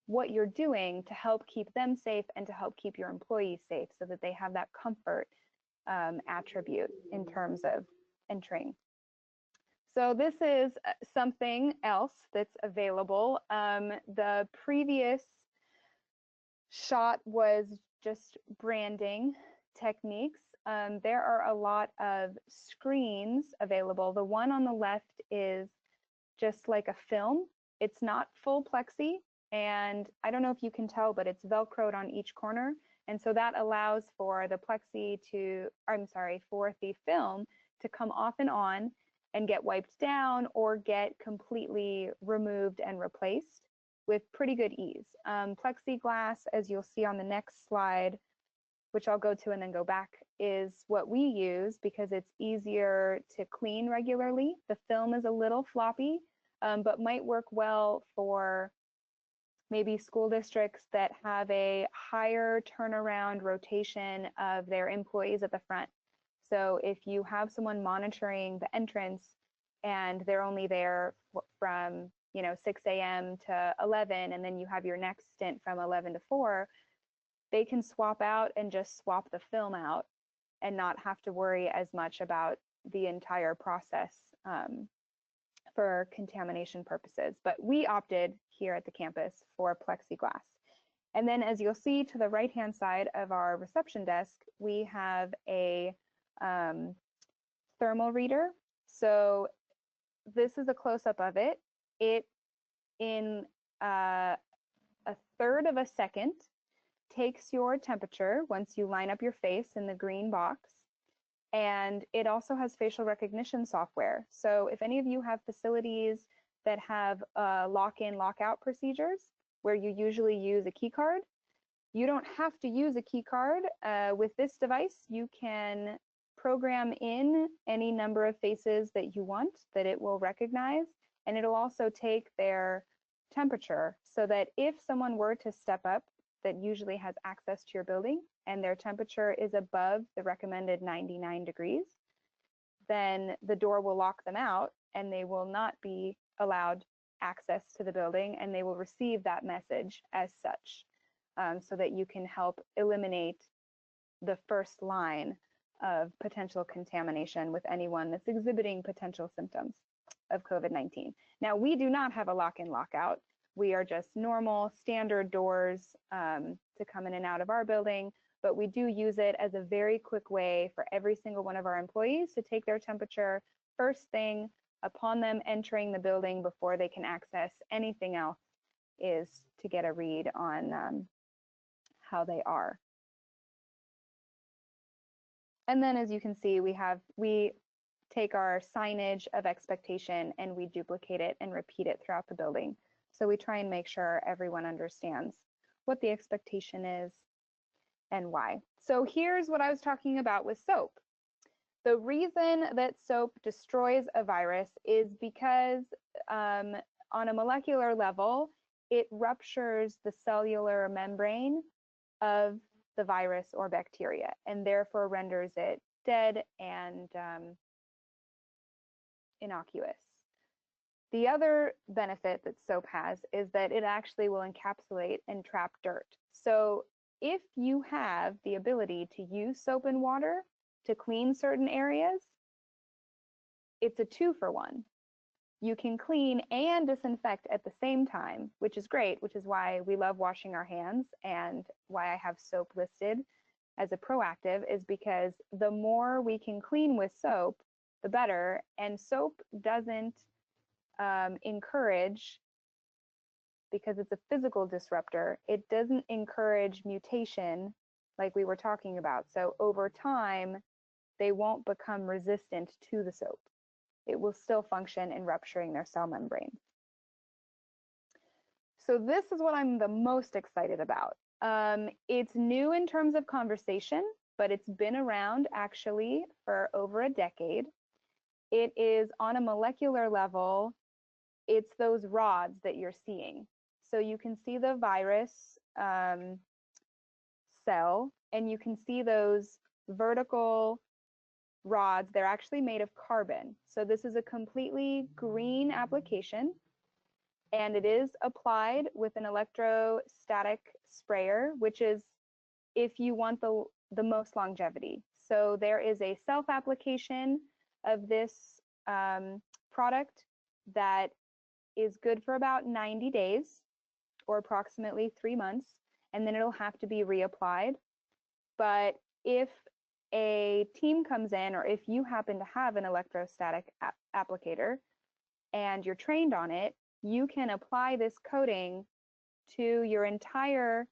what you're doing to help keep them safe and to help keep your employees safe so that they have that comfort attribute in terms of entering. So this is something else that's available. The previous shot was just branding techniques. There are a lot of screens available. The one on the left is just like a film. It's not full plexi, and I don't know if you can tell, but it's Velcroed on each corner. And so that allows for the plexi to, for the film to come off and on and get wiped down or get completely removed and replaced with pretty good ease. Plexiglass, as you'll see on the next slide, which I'll go to and then go back, is what we use because it's easier to clean regularly. The film is a little floppy, but might work well for maybe school districts that have a higher turnaround rotation of their employees at the front. So if you have someone monitoring the entrance and they're only there from 6 a.m. to 11, and then you have your next stint from 11 to 4, they can swap out and just swap the film out and not have to worry as much about the entire process for contamination purposes. But we opted here at the campus for plexiglass. And then as you'll see to the right-hand side of our reception desk, we have a thermal reader. So this is a close-up of it. It, in a third of a second, takes your temperature once you line up your face in the green box. And it also has facial recognition software. So if any of you have facilities that have lock-in, lock-out procedures where you usually use a key card, you don't have to use a key card. With this device, you can program in any number of faces that you want that it will recognize, and it'll also take their temperature so that if someone were to step up that usually has access to your building and their temperature is above the recommended 99 degrees, then the door will lock them out and they will not be allowed access to the building, and they will receive that message as such, so that you can help eliminate the first line of potential contamination with anyone that's exhibiting potential symptoms of COVID-19. Now, we do not have a lock-in, lock-out. We are just normal standard doors to come in and out of our building, but we do use it as a very quick way for every single one of our employees to take their temperature first thing upon them entering the building before they can access anything else, is to get a read on how they are. And then as you can see, we take our signage of expectation and we duplicate it and repeat it throughout the building. So we try and make sure everyone understands what the expectation is and why. So here's what I was talking about with soap. The reason that soap destroys a virus is because on a molecular level, it ruptures the cellular membrane of the virus or bacteria and therefore renders it dead and innocuous. The other benefit that soap has is that it actually will encapsulate and trap dirt. So if you have the ability to use soap and water to clean certain areas, it's a 2-for-1. You can clean and disinfect at the same time, which is great, which is why we love washing our hands and why I have soap listed as a proactive, is because the more we can clean with soap, the better. And soap doesn't encourage, because it's a physical disruptor, it doesn't encourage mutation like we were talking about. So over time, they won't become resistant to the soap. It will still function in rupturing their cell membranes. So this is what I'm the most excited about. It's new in terms of conversation, but it's been around actually for over a decade. It is on a molecular level, it's those rods that you're seeing. So you can see the virus cell, and you can see those vertical rods. They're actually made of carbon. So this is a completely green application, and it is applied with an electrostatic sprayer, which is if you want the most longevity. So there is a self-application of this product that is good for about 90 days or approximately 3 months, and then it'll have to be reapplied. But if a team comes in, or if you happen to have an electrostatic applicator and you're trained on it, you can apply this coating to your entire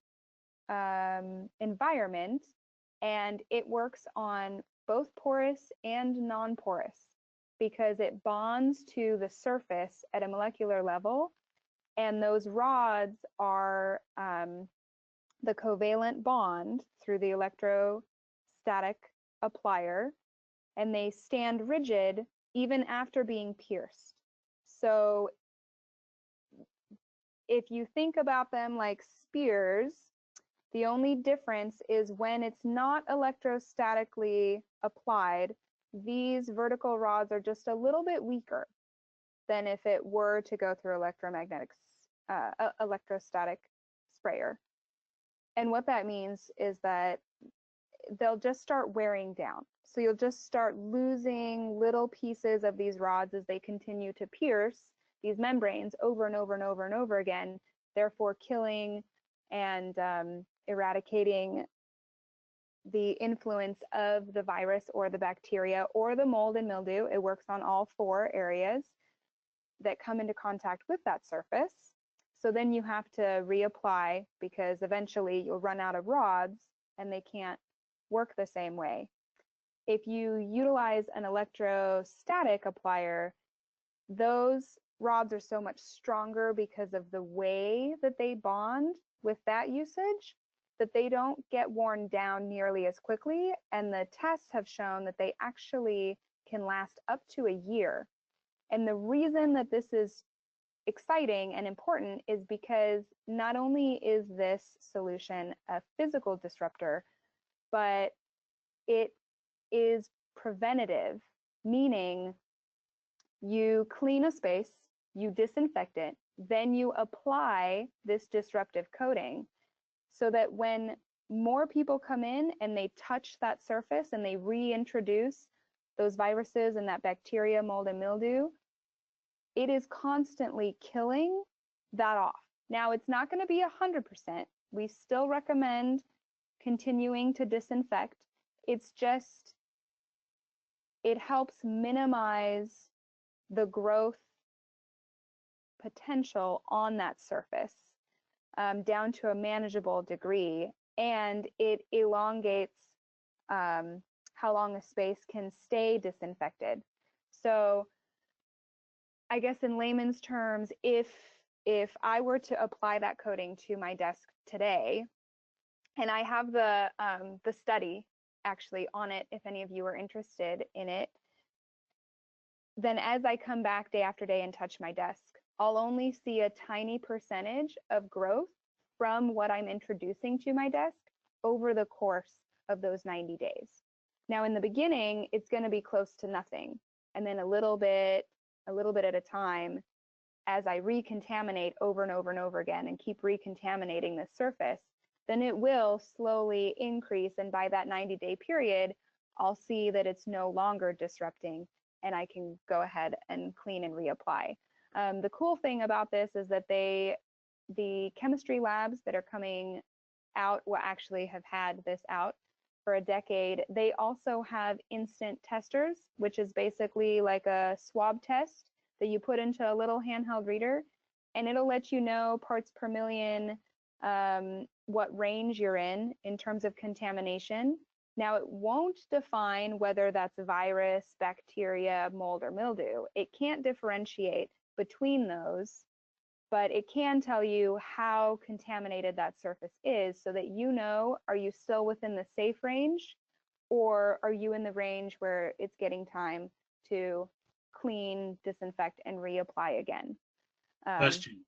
environment, and it works on both porous and non-porous because it bonds to the surface at a molecular level, and those rods are the covalent bond through the electrostatic applier, and they stand rigid even after being pierced. So if you think about them like spears, the only difference is when it's not electrostatically applied, these vertical rods are just a little bit weaker than if it were to go through electrostatic sprayer. And what that means is that they'll just start wearing down. So you'll just start losing little pieces of these rods as they continue to pierce these membranes over and over and over and over again, therefore killing and eradicating the influence of the virus or the bacteria or the mold and mildew. It works on all 4 areas that come into contact with that surface. So then you have to reapply because eventually you'll run out of rods and they can't work the same way. If you utilize an electrostatic applier, those rods are so much stronger because of the way that they bond with that usage that they don't get worn down nearly as quickly. And the tests have shown that they actually can last up to a year. And the reason that this is exciting and important is because not only is this solution a physical disruptor, but it is preventative, meaning you clean a space, you disinfect it, then you apply this disruptive coating so that when more people come in and they touch that surface and they reintroduce those viruses and that bacteria, mold, and mildew, it is constantly killing that off. Now, it's not going to be 100%. We still recommend continuing to disinfect. It's just, it helps minimize the growth potential on that surface down to a manageable degree, and it elongates how long a space can stay disinfected. So I guess in layman's terms, if I were to apply that coating to my desk today, and I have the study actually on it, if any of you are interested in it, then as I come back day after day and touch my desk, I'll only see a tiny percentage of growth from what I'm introducing to my desk over the course of those 90 days. Now, in the beginning, it's going to be close to nothing. And then a little bit at a time, as I recontaminate over and over and over again and keep recontaminating the surface, then it will slowly increase. And by that 90-day period, I'll see that it's no longer disrupting and I can go ahead and clean and reapply. The cool thing about this is that the chemistry labs that are coming out, will actually have had this out for a decade, they also have instant testers, which is basically like a swab test that you put into a little handheld reader, and it'll let you know parts per million what range you're in terms of contamination. Now, it won't define whether that's virus, bacteria, mold, or mildew. It can't differentiate between those, but it can tell you how contaminated that surface is so that you know, are you still within the safe range, or are you in the range where it's getting time to clean, disinfect, and reapply again? Question.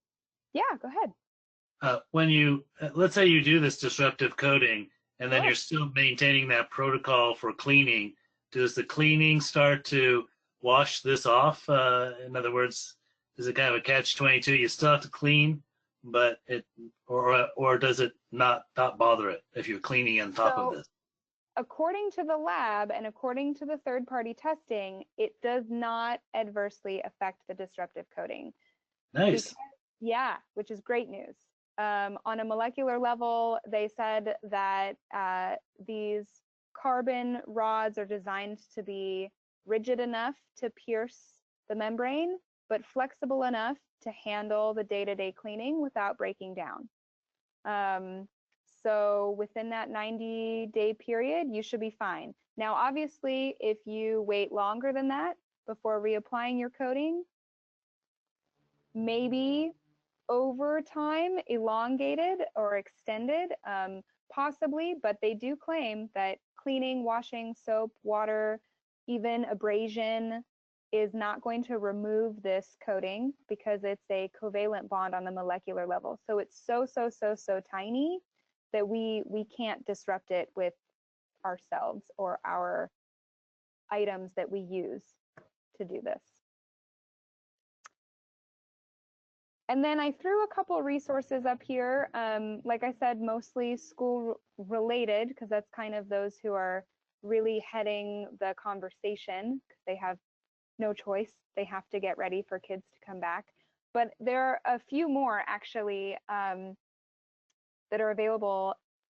Yeah, go ahead. When you, let's say you do this disruptive coating and then Sure. you're still maintaining that protocol for cleaning, does the cleaning start to wash this off? In other words, is it kind of a catch-22? You still have to clean, but or does it not bother it if you're cleaning on top of this? According to the lab and according to the third-party testing, it does not adversely affect the disruptive coating. Nice. Yeah, which is great news. On a molecular level, they said that these carbon rods are designed to be rigid enough to pierce the membrane, but flexible enough to handle the day-to-day cleaning without breaking down. So within that 90-day period, you should be fine. Now, obviously, if you wait longer than that before reapplying your coating, maybe over time elongated or extended, possibly, but they do claim that cleaning, washing, soap, water, even abrasion is not going to remove this coating because it's a covalent bond on the molecular level. So it's so tiny that we can't disrupt it with ourselves or our items that we use to do this. And then I threw a couple resources up here. Like I said, mostly school related, because that's kind of those who are really heading the conversation, because they have no choice. They have to get ready for kids to come back. But there are a few more actually that are available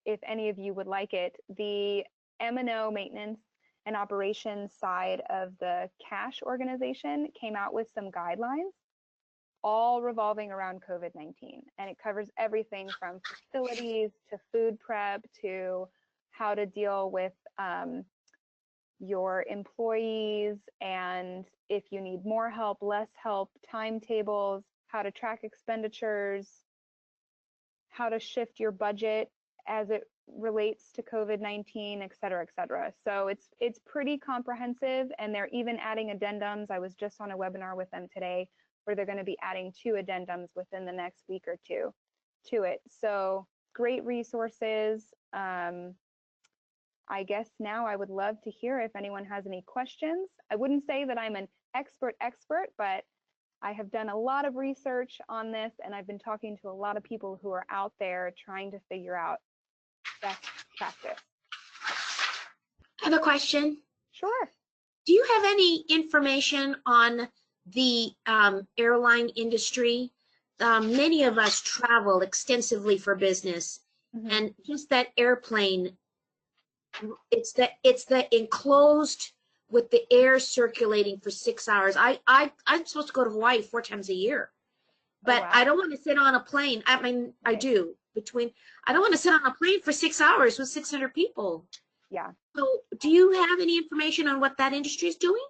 if any of you would like it. The M&O maintenance and operations side of the cash organization came out with some guidelines, all revolving around COVID-19. And it covers everything from facilities to food prep to how to deal with your employees, and if you need more help, less help, timetables, how to track expenditures, how to shift your budget as it relates to COVID-19, et cetera, et cetera. So it's pretty comprehensive, and they're even adding addendums. I was just on a webinar with them today where they're going to be adding 2 addendums within the next week or 2 to it. So great resources. I guess now I would love to hear if anyone has any questions. I wouldn't say that I'm an expert, but I have done a lot of research on this, and I've been talking to a lot of people who are out there trying to figure out best practice. I have a question. Sure. Do you have any information on the airline industry? Many of us travel extensively for business, and just that airplane, it's the enclosed with the air circulating for 6 hours. I'm supposed to go to Hawaii 4 times a year, but wow. I don't want to sit on a plane. I mean, I do I don't want to sit on a plane for 6 hours with 600 people. Yeah. So do you have any information on what that industry is doing?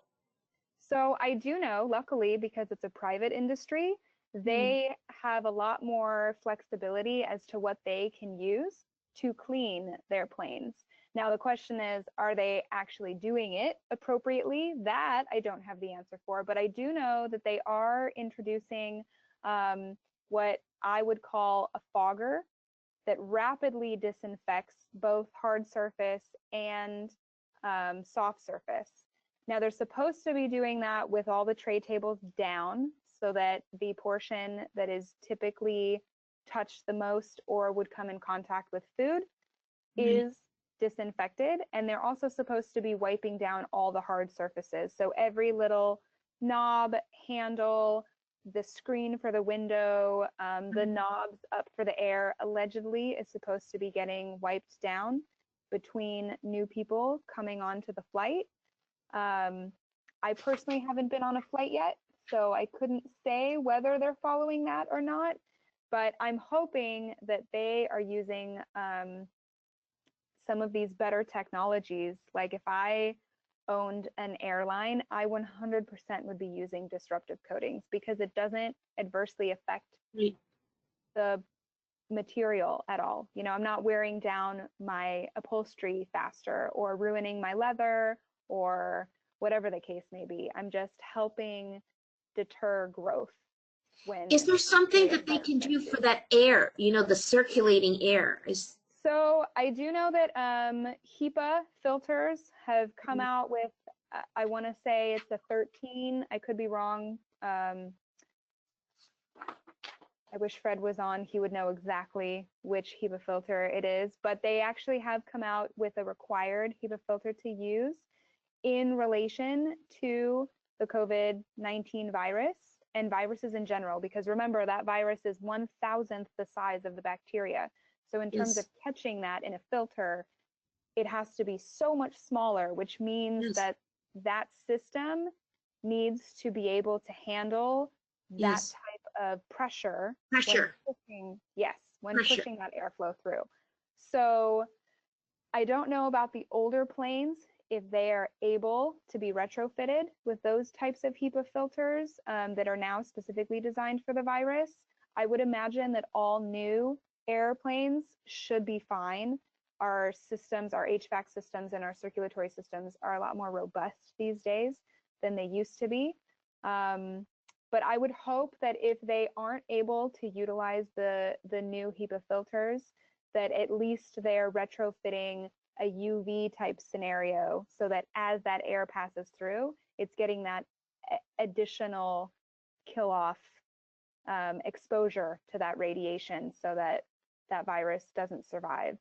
So I do know, luckily, because it's a private industry, they have a lot more flexibility as to what they can use to clean their planes. Now, the question is, are they actually doing it appropriately? That I don't have the answer for, but I do know that they are introducing what I would call a fogger that rapidly disinfects both hard surface and soft surface. Now, they're supposed to be doing that with all the tray tables down so that the portion that is typically touched the most or would come in contact with food is disinfected. And they're also supposed to be wiping down all the hard surfaces. So every little knob, handle, the screen for the window, the knobs up for the air, allegedly is supposed to be getting wiped down between new people coming onto the flight. I personally haven't been on a flight yet, so I couldn't say whether they're following that or not, but I'm hoping that they are using some of these better technologies. Like if I owned an airline, I 100% would be using disruptive coatings because it doesn't adversely affect the material at all. You know, I'm not wearing down my upholstery faster or ruining my leather or whatever the case may be. I'm just helping deter growth. When is there something that they can do for that air, you know, the circulating air? So I do know that HEPA filters have come out with, I want to say it's a 13. I could be wrong. I wish Fred was on. He would know exactly which HEPA filter it is, but they actually have come out with a required HEPA filter to use in relation to the COVID-19 virus and viruses in general, because remember that virus is 1,000th the size of the bacteria. So in terms of catching that in a filter, it has to be so much smaller, which means that that system needs to be able to handle that type of pressure. When pushing, pushing that airflow through. So I don't know about the older planes, if they are able to be retrofitted with those types of HEPA filters that are now specifically designed for the virus. I would imagine that all new airplanes should be fine. Our systems, our HVAC systems and our circulatory systems are a lot more robust these days than they used to be. But I would hope that if they aren't able to utilize the new HEPA filters, that at least they're retrofitting a UV type scenario so that as that air passes through, it's getting that additional kill off exposure to that radiation so that that virus doesn't survive.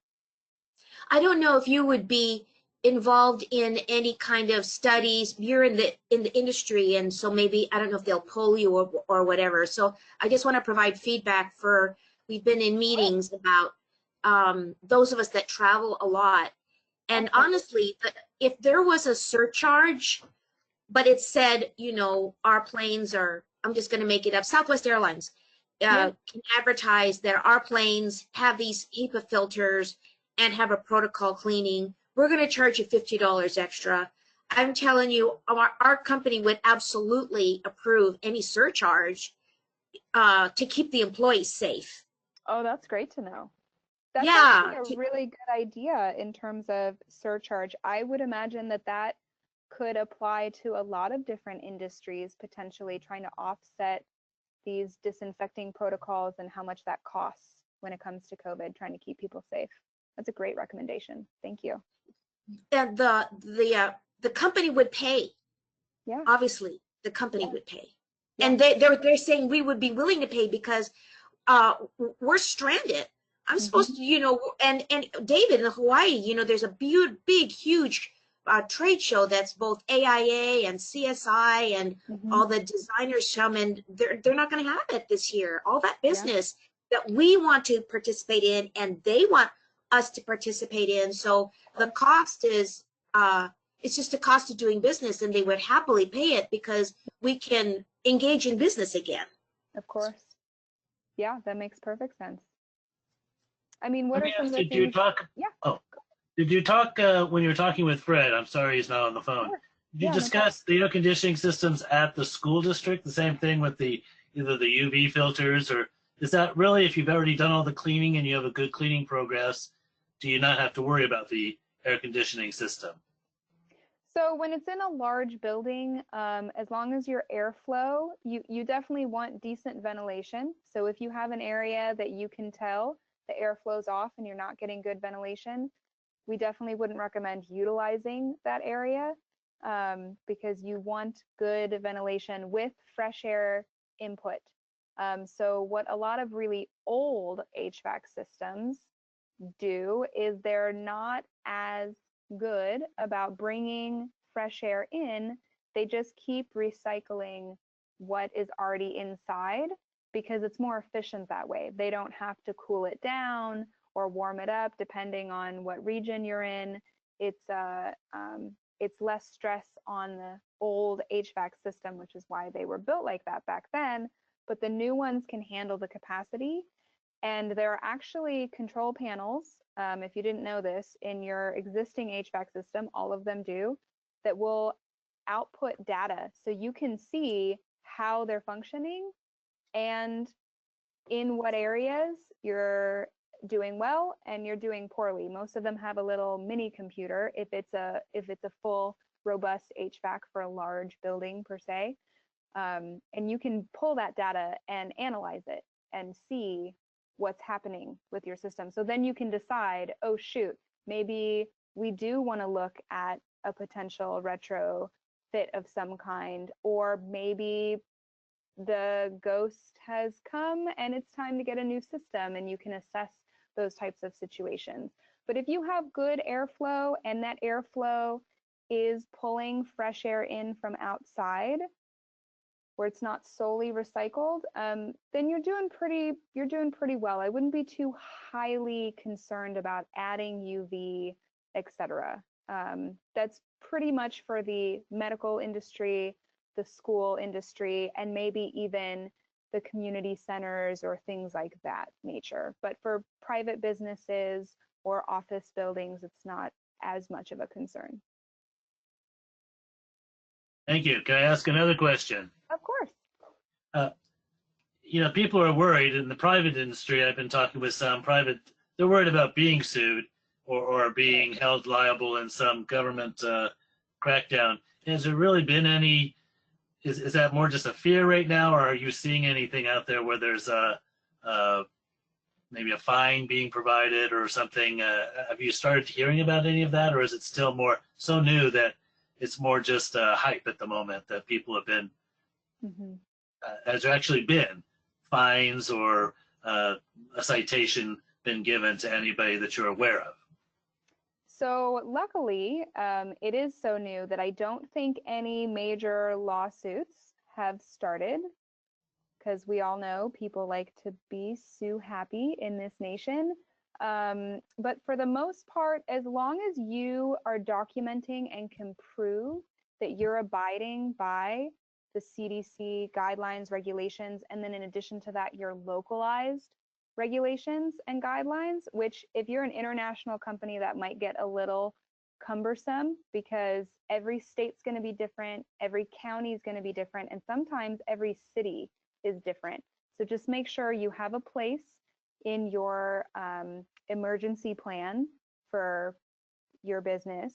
I don't know if you would be involved in any kind of studies. You're in the industry, and so maybe I don't know if they'll pull you or whatever. So I just want to provide feedback for. We've been in meetings about those of us that travel a lot, and honestly, if there was a surcharge, but it said, you know, our planes are. I'm just going to make it up. Southwest Airlines can advertise that our planes have these HEPA filters and have a protocol cleaning. We're going to charge you $50 extra. I'm telling you, our company would absolutely approve any surcharge to keep the employees safe. Oh, that's great to know. That's Yeah. actually a really good idea in terms of surcharge. I would imagine that that could apply to a lot of different industries, potentially trying to offset these disinfecting protocols and how much that costs when it comes to COVID, trying to keep people safe. That's a great recommendation. Thank you. And the company would pay. Yeah. Obviously, the company would pay. Yeah. And they're saying we would be willing to pay because we're stranded. I'm supposed to, you know, and David in Hawaii, you know, there's a big, huge trade show that's both AIA and CSI and all the designers come, and they're not going to have it this year. All that business that we want to participate in, and they want us to participate in. So the cost is it's just a cost of doing business, and they would happily pay it because we can engage in business again. Of course. Yeah, that makes perfect sense. I mean, what are some of the Did things? you talk? Yeah. Oh, did you talk when you were talking with Fred? I'm sorry, he's not on the phone. Sure. Did you Yeah, no discuss the air conditioning systems at the school district? The same thing with either the UV filters, or is that really, if you've already done all the cleaning and you have a good cleaning progress, do you not have to worry about the air conditioning system? So when it's in a large building, as long as your airflow, you definitely want decent ventilation. So if you have an area that you can tell the airflow's off and you're not getting good ventilation, we definitely wouldn't recommend utilizing that area because you want good ventilation with fresh air input. So what a lot of really old HVAC systems do is they're not as good about bringing fresh air in. They just keep recycling what is already inside because it's more efficient that way. They don't have to cool it down or warm it up depending on what region you're in. It's less stress on the old HVAC system, which is why they were built like that back then. But the new ones can handle the capacity. And there are actually control panels, if you didn't know this, in your existing HVAC system, all of them do, that will output data. So you can see how they're functioning and in what areas you're doing well and you're doing poorly. Most of them have a little mini computer if it's a full robust HVAC for a large building per se. And you can pull that data and analyze it and see what's happening with your system. So then you can decide, oh shoot, maybe we do want to look at a potential retrofit of some kind, or maybe the ghost has come and it's time to get a new system, and you can assess those types of situations. But if you have good airflow and that airflow is pulling fresh air in from outside, where it's not solely recycled, then you're doing pretty well. I wouldn't be too highly concerned about adding UV, etc. That's pretty much for the medical industry, the school industry, and maybe even the community centers or things like that nature. But for private businesses or office buildings, it's not as much of a concern. Thank you. Can I ask another question? Of course. people are worried in the private industry. I've been talking with some private, they're worried about being sued or being held liable in some government crackdown. Has there really been any, is that more just a fear right now, or are you seeing anything out there where there's maybe a fine being provided or something? Have you started hearing about any of that, or is it still more so new that it's more just hype at the moment that people have been, has there actually been fines or a citation been given to anybody that you're aware of? So luckily, it is so new that I don't think any major lawsuits have started, because we all know people like to be sue happy in this nation. But for the most part, as long as you are documenting and can prove that you're abiding by the CDC guidelines, regulations, and then in addition to that, your localized regulations and guidelines, which if you're an international company, that might get a little cumbersome because every state's going to be different, every county is going to be different, and sometimes every city is different. So just make sure you have a place in your emergency plan for your business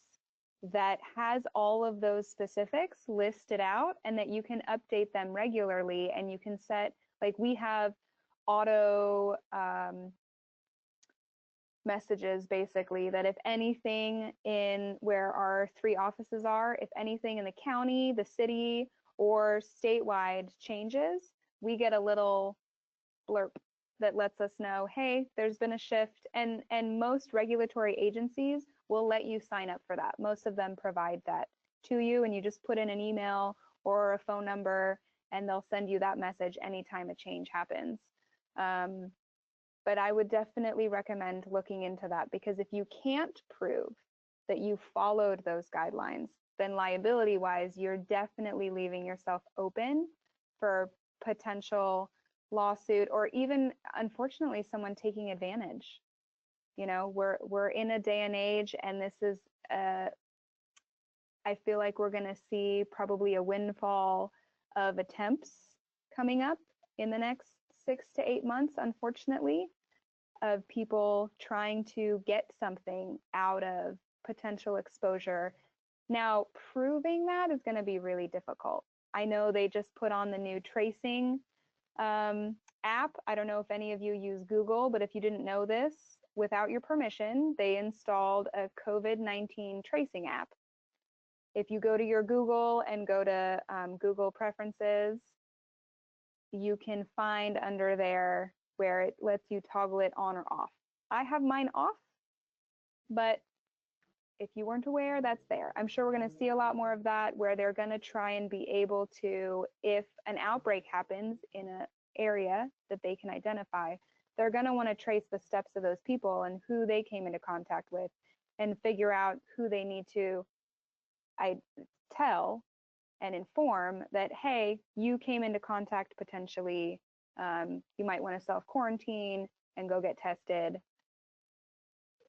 that has all of those specifics listed out and that you can update them regularly. And you can set, like we have auto messages basically, that if anything in where our 3 offices are, if anything in the county, the city, or statewide changes, we get a little blurb that lets us know, hey, there's been a shift. And most regulatory agencies will let you sign up for that. Most of them provide that to you, and you just put in an email or a phone number and they'll send you that message anytime a change happens. But I would definitely recommend looking into that, because if you can't prove that you followed those guidelines, then liability wise, you're definitely leaving yourself open for potential lawsuit, or even unfortunately someone taking advantage. We're in a day and age, and this is I feel like we're going to see probably a windfall of attempts coming up in the next 6 to 8 months, unfortunately, of people trying to get something out of potential exposure. Now, proving that is going to be really difficult. I know they just put on the new tracing app. I don't know if any of you use Google, but if you didn't know this, without your permission, they installed a COVID-19 tracing app. If you go to your Google and go to Google preferences, you can find under there where it lets you toggle it on or off. I have mine off, but if you weren't aware, that's there. I'm sure we're going to see a lot more of that, where they're going to try and be able to, if an outbreak happens in an area that they can identify, they're going to want to trace the steps of those people and who they came into contact with, and figure out who they need to tell and inform that, hey, you came into contact potentially, you might want to self-quarantine and go get tested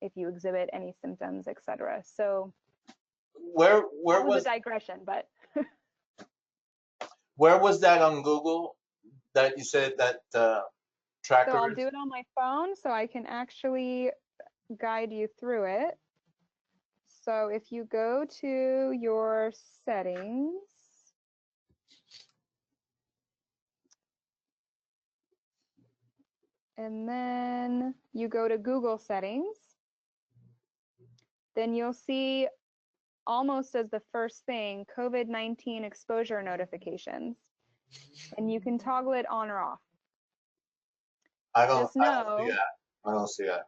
if you exhibit any symptoms, etc. So Where that was was a digression, but where was that on Google that you said that so tracker I'll is? do it on my phone so I can actually guide you through it. So if you go to your settings, and then you go to Google settings, then you'll see almost as the first thing, COVID-19 exposure notifications. And you can toggle it on or off. I don't Just see know. that. I don't see that.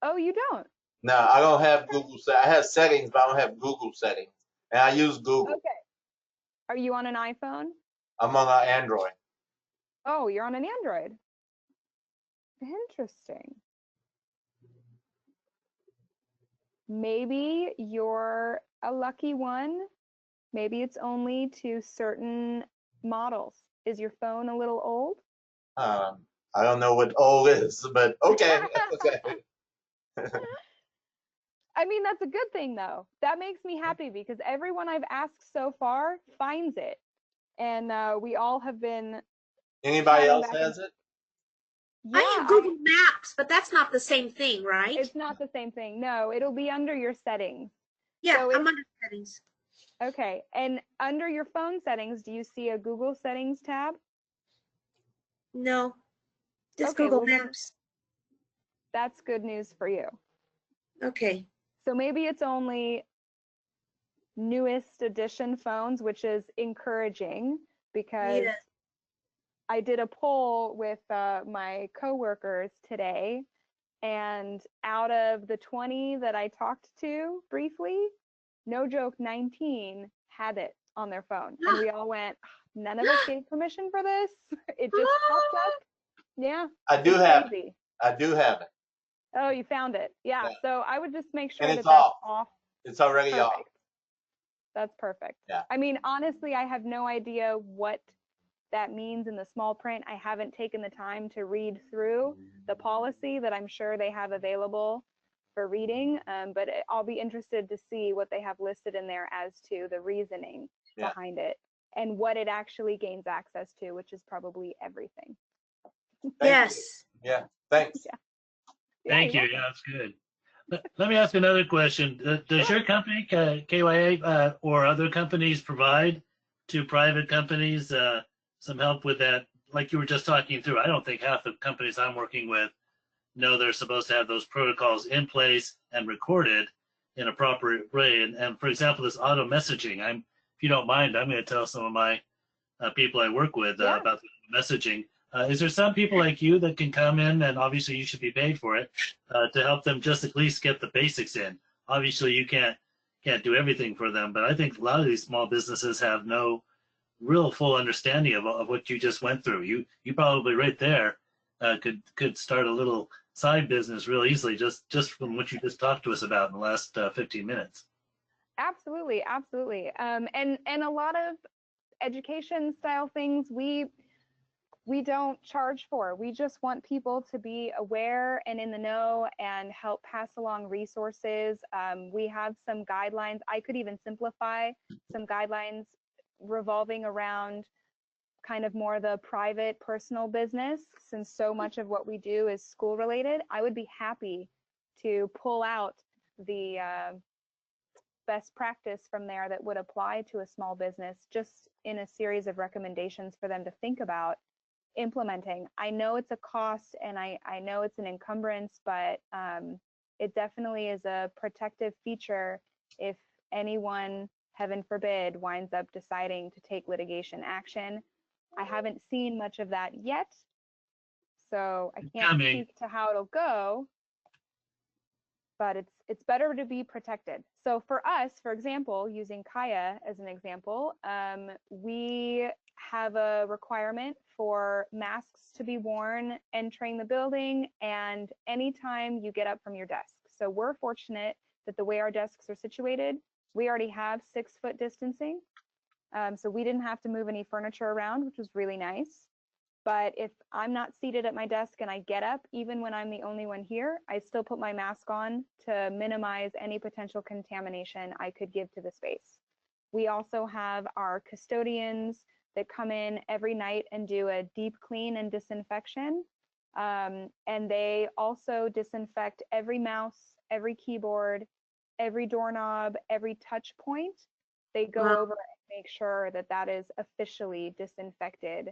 Oh, you don't? No, I don't have Google. I have settings, but I don't have Google settings. And I use Google. Okay. Are you on an iPhone? I'm on an Android. Oh, you're on an Android. Interesting. Maybe you're a lucky one. Maybe it's only to certain models. Is your phone a little old? I don't know what old is, but okay. Okay. I mean, that's a good thing though. That makes me happy because everyone I've asked so far finds it. And we all have been Anybody chatting else back has and it? yeah, I have Google Maps, but that's not the same thing, right? it's not the same thing. No, it'll be under your settings. Yeah, So I'm under settings. okay, and under your phone settings, do you see a Google settings tab? No, just Okay, Google well then Maps. that's good news for you. Okay. So maybe it's only newest edition phones, which is encouraging because Yeah. I did a poll with my coworkers today, and out of the 20 that I talked to briefly, no joke, 19 had it on their phone. And we all went, none of us gave permission for this. It just popped up. Yeah, I do it's have it. crazy. I do have it. Oh, you found it. Yeah. Yeah. So I would just make sure And that it's that's off. off. It's already off. Perfect. That's perfect. Yeah. I mean, honestly, I have no idea what that means in the small print. I haven't taken the time to read through the policy that I'm sure they have available for reading, but I'll be interested to see what they have listed in there as to the reasoning Yeah. behind it and what it actually gains access to, which is probably everything. Yes. Yeah. Thanks. Yeah. Thank you. You're Yeah, welcome. that's good. Let me ask another question. Does your company, KYA, or other companies provide to private companies some help with that? Like you were just talking through, I don't think half the companies I'm working with know they're supposed to have those protocols in place and recorded in a proper way. And for example, this auto messaging, if you don't mind, I'm going to tell some of my people I work with Yeah. about the messaging. Is there some people like you that can come in, and obviously you should be paid for it, to help them just at least get the basics in? Obviously you can't do everything for them, but I think a lot of these small businesses have no real full understanding of what you just went through. You probably right there could start a little side business real easily just from what you just talked to us about in the last 15 minutes. Absolutely, absolutely. And a lot of education style things we don't charge for. We just want people to be aware and in the know and help pass along resources. We have some guidelines. I could even simplify some guidelines revolving around kind of more the private personal business, since so much of what we do is school related. I would be happy to pull out the best practice from there that would apply to a small business, just in a series of recommendations for them to think about implementing. I know it's a cost and I know it's an encumbrance, but it definitely is a protective feature if anyone, heaven forbid, winds up deciding to take litigation action. I haven't seen much of that yet, so I can't Coming. speak to how it'll go, but it's better to be protected. So for us, for example, using Kaya as an example, we have a requirement for masks to be worn entering the building and anytime you get up from your desk. So we're fortunate that the way our desks are situated, we already have 6-foot distancing. So we didn't have to move any furniture around, which was really nice. But if I'm not seated at my desk and I get up, even when I'm the only one here, I still put my mask on to minimize any potential contamination I could give to the space. We also have our custodians that come in every night and do a deep clean and disinfection. And they also disinfect every mouse, every keyboard, every doorknob, every touch point. They go over and make sure that that is officially disinfected.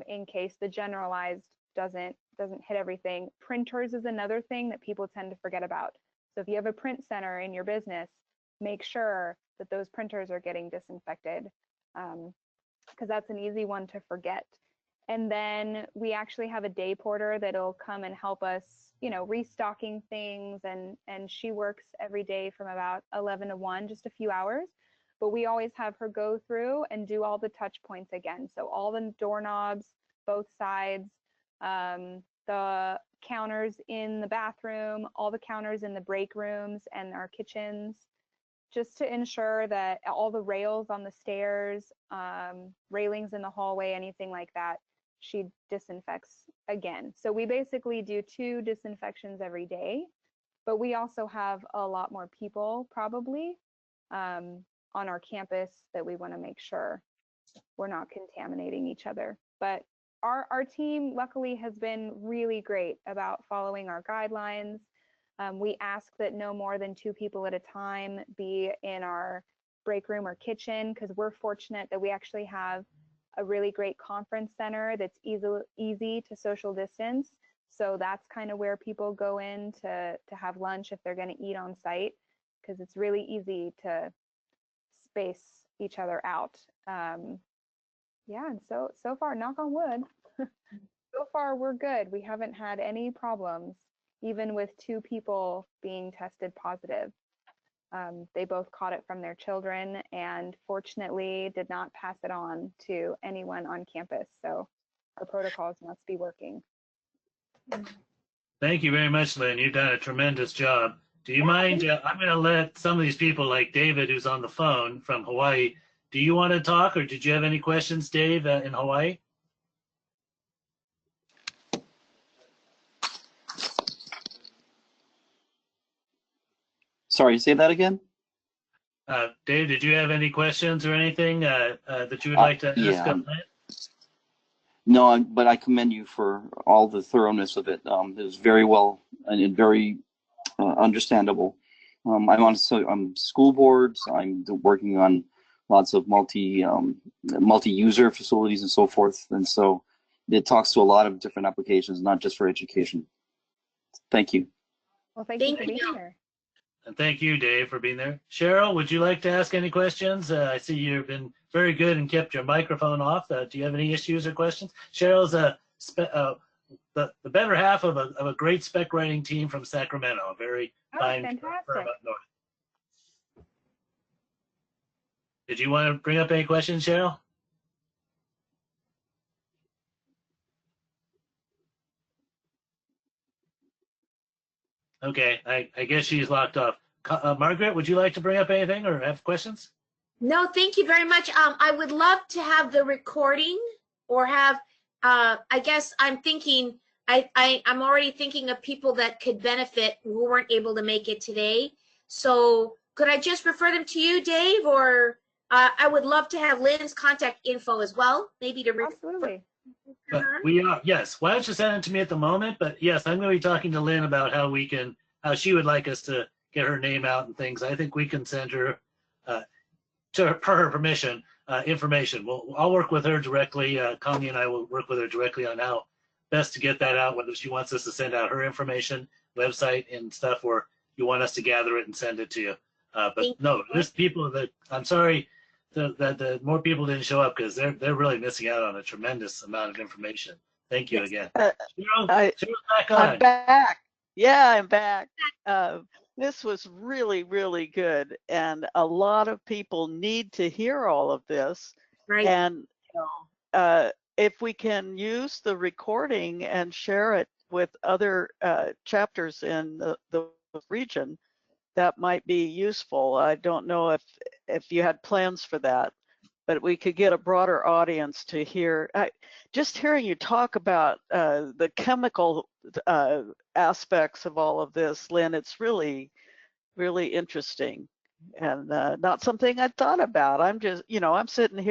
In case the generalized doesn't hit everything. Printers is another thing that people tend to forget about. So if you have a print center in your business, make sure that those printers are getting disinfected, because that's an easy one to forget. And then we actually have a day porter that'll come and help us, restocking things, and she works every day from about 11 to 1, just a few hours. But we always have her go through and do all the touch points again. So all the doorknobs, both sides, the counters in the bathroom, all the counters in the break rooms and our kitchens, just to ensure that all the rails on the stairs, railings in the hallway, anything like that, she disinfects again. So we basically do 2 disinfections every day, but we also have a lot more people probably on our campus that we want to make sure we're not contaminating each other. But our team luckily has been really great about following our guidelines. We ask that no more than 2 people at a time be in our break room or kitchen, because we're fortunate that we actually have a really great conference center that's easy to social distance. So that's kind of where people go in to have lunch if they're going to eat on site, because it's really easy to space each other out. Yeah, and so far, knock on wood, so far we're good. We haven't had any problems, even with 2 people being tested positive. They both caught it from their children and fortunately did not pass it on to anyone on campus. So our protocols must be working. Thank you very much, Lynn. You've done a tremendous job. Do you mind? I'm going to let some of these people, like David, who's on the phone from Hawaii. Do you want to talk, or did you have any questions, Dave, in Hawaii? Sorry, say that again? Dave, did you have any questions or anything that you would like to ask? Yeah. No, but I commend you for all the thoroughness of it. It was very well and very understandable. I'm on school boards. I'm working on lots of multi-user facilities and so forth. And so it talks to a lot of different applications, not just for education. Thank you. Well, thank you for being here. And thank you, Dave, for being there. Cheryl, would you like to ask any questions? I see you've been very good and kept your microphone off. Do you have any issues or questions? Cheryl's the better half of a great spec writing team from Sacramento, a very fine firm up north. Did you want to bring up any questions, Cheryl? Okay, I guess she's locked off. Margaret, would you like to bring up anything or have questions? No, thank you very much. I would love to have the recording or have, I guess I'm thinking, I'm already thinking of people that could benefit who weren't able to make it today. So could I just refer them to you, Dave, or I would love to have Lynn's contact info as well, maybe to Absolutely. But we are, yes. Why don't you send it to me at the moment? But yes, I'm going to be talking to Lynn about how she would like us to get her name out and things. I think we can send her, per her permission, information. I'll work with her directly. Connie and I will work with her directly on how best to get that out, whether she wants us to send out her information, website and stuff, or you want us to gather it and send it to you. But no, there's people that, I'm sorry that more people didn't show up because they're really missing out on a tremendous amount of information. Thank you again. Cheryl, back on. I'm back. Yeah, I'm back. This was really, really good. And a lot of people need to hear all of this. Right. And if we can use the recording and share it with other chapters in the region, that might be useful. I don't know if you had plans for that, but we could get a broader audience to hear. Just hearing you talk about the chemical aspects of all of this, Lynn, it's really, really interesting and not something I'd thought about. I'm just, I'm sitting here